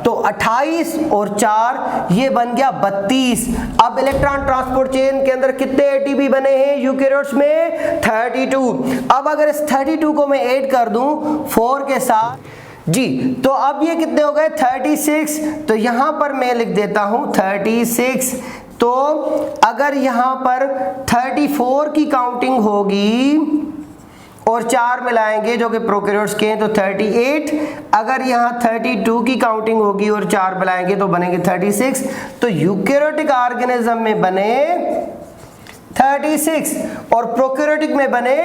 तो 28 और 4 ये बन गया 32। अब इलेक्ट्रॉन ट्रांसपोर्ट चेन के अंदर कितने ATP बने हैं यूकेरियोट्स में? 32। अब अगर इस 32 को मैं ऐड कर दूं 4 के साथ जी, तो अब ये कितने हो गए? 36। तो यहां पर मैं लिख देता हूं 36। तो अगर यहां पर 34 की काउंटिंग होगी और 4 मिलाएंगे जो कि प्रोकैरियोट्स के हैं तो 38। अगर यहाँ 32 की काउंटिंग होगी और 4 मिलाएंगे तो बनेंगे 36। तो यूकेरियोटिक ऑर्गेनिज्म में बने 36 और प्रोकैरियोटिक में बने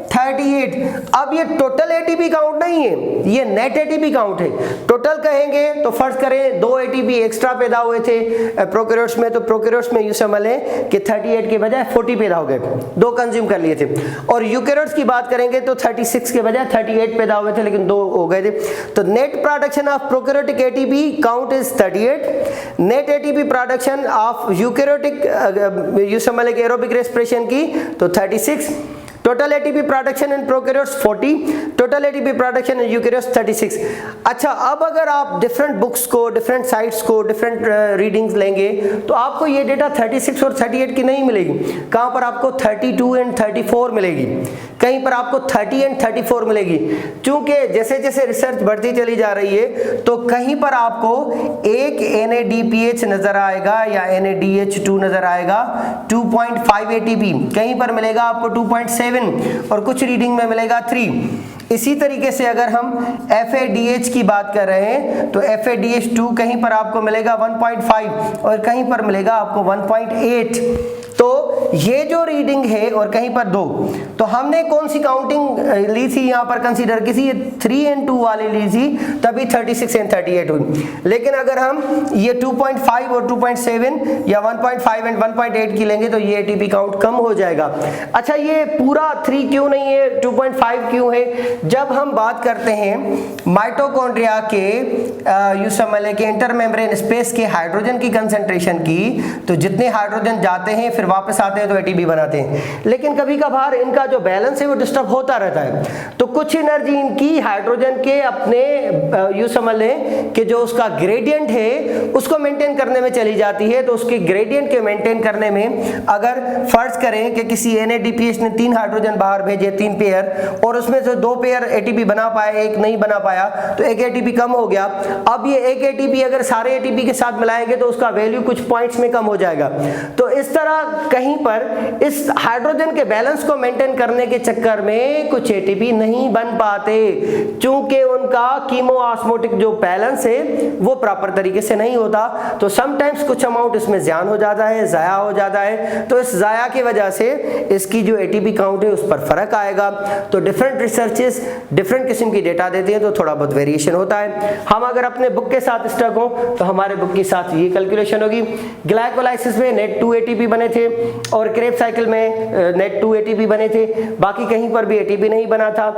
38। अब ये टोटल ATP काउंट नहीं है, ये नेट ATP काउंट है। टोटल कहेंगे तो फर्ज करें 2 ATP एक्स्ट्रा पैदा हुए थे प्रोकैरियोट्स में, तो प्रोकैरियोट्स में यूं समझ लें कि 38 के बजाय 40 पैदा हो गए, 2 कंज्यूम कर लिए थे। और यूकेरियोट्स की बात करेंगे तो 36 के बजाय 38 पैदा हुए थे लेकिन 2 हो गए थे। तो net production of prokaryotic ATP count is 38। Net ATP production of eukaryotic यूं समझ लें एरोबिक रेस्पिरेशन की तो 36। Total ATP production in prokaryotes 40, total ATP production in eukaryotes 36। अच्छा, अब अगर आप डिफरेंट बुक्स को, डिफरेंट साइट्स को, डिफरेंट रीडिंग्स लेंगे तो आपको ये डेटा 36 और 38 की नहीं मिलेगी। कहां पर आपको 32 एंड 34 मिलेगी, कहीं पर आपको 30 एंड 34 मिलेगी। क्योंकि जैसे जैसे रिसर्च बढ़ती चली जा रही है तो कहीं पर आपको एक NADPH नजर आएगा या NADH2 नजर आएगा 2.5 ATP, कहीं पर मिलेगा आपको 2.7 और कुछ रीडिंग में मिलेगा 3। इसी तरीके से अगर हम FADH की बात कर रहे हैं तो FADH2 कहीं पर आपको मिलेगा 1.5 और कहीं पर मिलेगा आपको 1.8। तो ये जो रीडिंग है और कहीं पर 2, तो हमने कौन सी काउंटिंग ली थी यहाँ पर कंसीडर की थी? 3 and 2 वाली ली थी, तभी 36 and 38 हुई। लेकिन अगर हम ये 2.5 और 2.7 या 1.5 and 1.8 की लेंगे तो ये ATP काउंट कम हो जाएगा। अच्छा, ये पूरा 3 क्यों नहीं है, 2.5 क्यों है? जब हम बात करते हैं माइटोकॉन्ड्रिया के यूं समझ लें कि इंटरमेम्ब्रेन स्पेस के हाइड्रोजन की कंसंट्रेशन की, तो जितने हाइड्रोजन जाते हैं फिर वापस आते हैं तो ATP बनाते हैं, लेकिन कभी कभार इनका जो बैलेंस है वो डिस्टर्ब होता रहता है। तो कुछ एनर्जी इनकी हाइड्रोजन के अपने यूं समझ लें कि जो उसका ग्रेडियंट है उसको मेंटेन करने में चली जाती है। तो उसके ग्रेडियंट के मेंटेन करने में अगर फर्ज करें कि किसी NADPH ने 3 हाइड्रोजन बाहर भेजे, 3 पेयर, और उसमें से 2 पेयर ATP बना पाया, एक नहीं बना पाया, तो एक ATP कम हो गया। अब ये एक ATP अगर सारे ATP के साथ मिलाएंगे तो उसका वैल्यू कुछ पॉइंट्स में कम हो जाएगा। तो इस तरह कहीं पर इस हाइड्रोजन के बैलेंस को मेंटेन करने के चक्कर में कुछ ATP नहीं बन पाते, चूंकि उनका कीमो ऑस्मोटिक जो बैलेंस है वो प्रॉपर तरीके से नहीं होता तो समटाइम्स कुछ अमाउंट इसमें ज़्यादा हो जाता है, ज़ाया हो जाता है, तो इस ज़ाया की वजह से इसकी जो एटीपी काउंट है उस पर फ़र्क आएगा। तो डिफरेंट रिसर्चेस डिफरेंट किस्म की डेटा देते हैं, तो थोड़ा बहुत वेरिएशन होता है। हम अगर अपने बुक के साथ स्टक हो तो हमारे बुक के साथ ये कैलकुलेशन होगी। ग्लाइकोलाइसिस में नेट 2 एटीपी बने थे और क्रेब्स साइकिल में नेट 2 एटीपी बने थे, बाकी कहीं पर भी एटीपी नहीं बना था।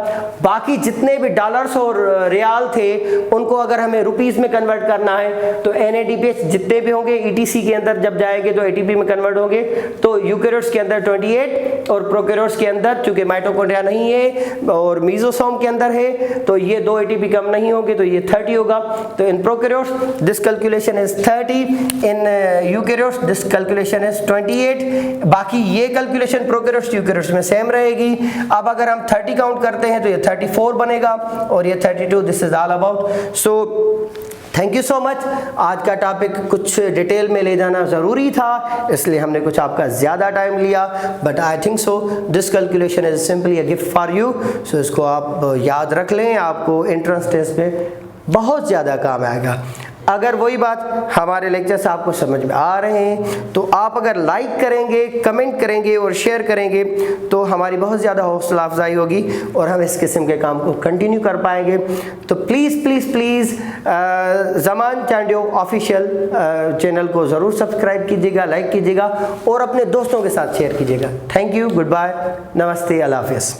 बाकी जितने भी डॉलर्स और रियाल थे उनको अगर हमें रुपीस में कन्वर्ट करना है तो NADPH जितने भी होंगे ETC के अंदर जब जाएंगे तो ATP में कन्वर्ट होंगे। तो यूकेरियोट्स के अंदर 28 और प्रोकैरियोट्स के अंदर चूंकि माइटोकॉन्ड्रिया नहीं है और मीजोसोम के अंदर है तो ये 2 ATP कम नहीं होंगे, तो ये 30 होगा। तो in prokaryotes this calculation is 30, in eukaryotes this calculation is 28। बाकी ये कैलकुलेशन प्रोकैरियोट्स यूकेरियोट्स में सेम रहेगी। अब अगर हम 30 काउंट करते हैं तो ये 34 बनेगा और ये 32। This is all about. So thank you so much. आज का टॉपिक कुछ डिटेल में ले जाना ज़रूरी था, इसलिए हमने कुछ आपका ज़्यादा टाइम लिया, but I think so this calculation is simply a gift for you. So इसको आप याद रख लें, आपको एंट्रेंस टेस्ट में बहुत ज़्यादा काम आएगा। अगर वही बात हमारे लेक्चर्स आपको समझ में आ रहे हैं तो आप अगर लाइक करेंगे, कमेंट करेंगे और शेयर करेंगे तो हमारी बहुत ज़्यादा हौसला अफजाई होगी और हम इस किस्म के काम को कंटिन्यू कर पाएंगे। तो please please please Zaman Chandio official channel को ज़रूर सब्सक्राइब कीजिएगा, लाइक कीजिएगा और अपने दोस्तों के साथ शेयर कीजिएगा। थैंक यू, गुड बाय, नमस्ते, अल्लाह हाफ़िज़।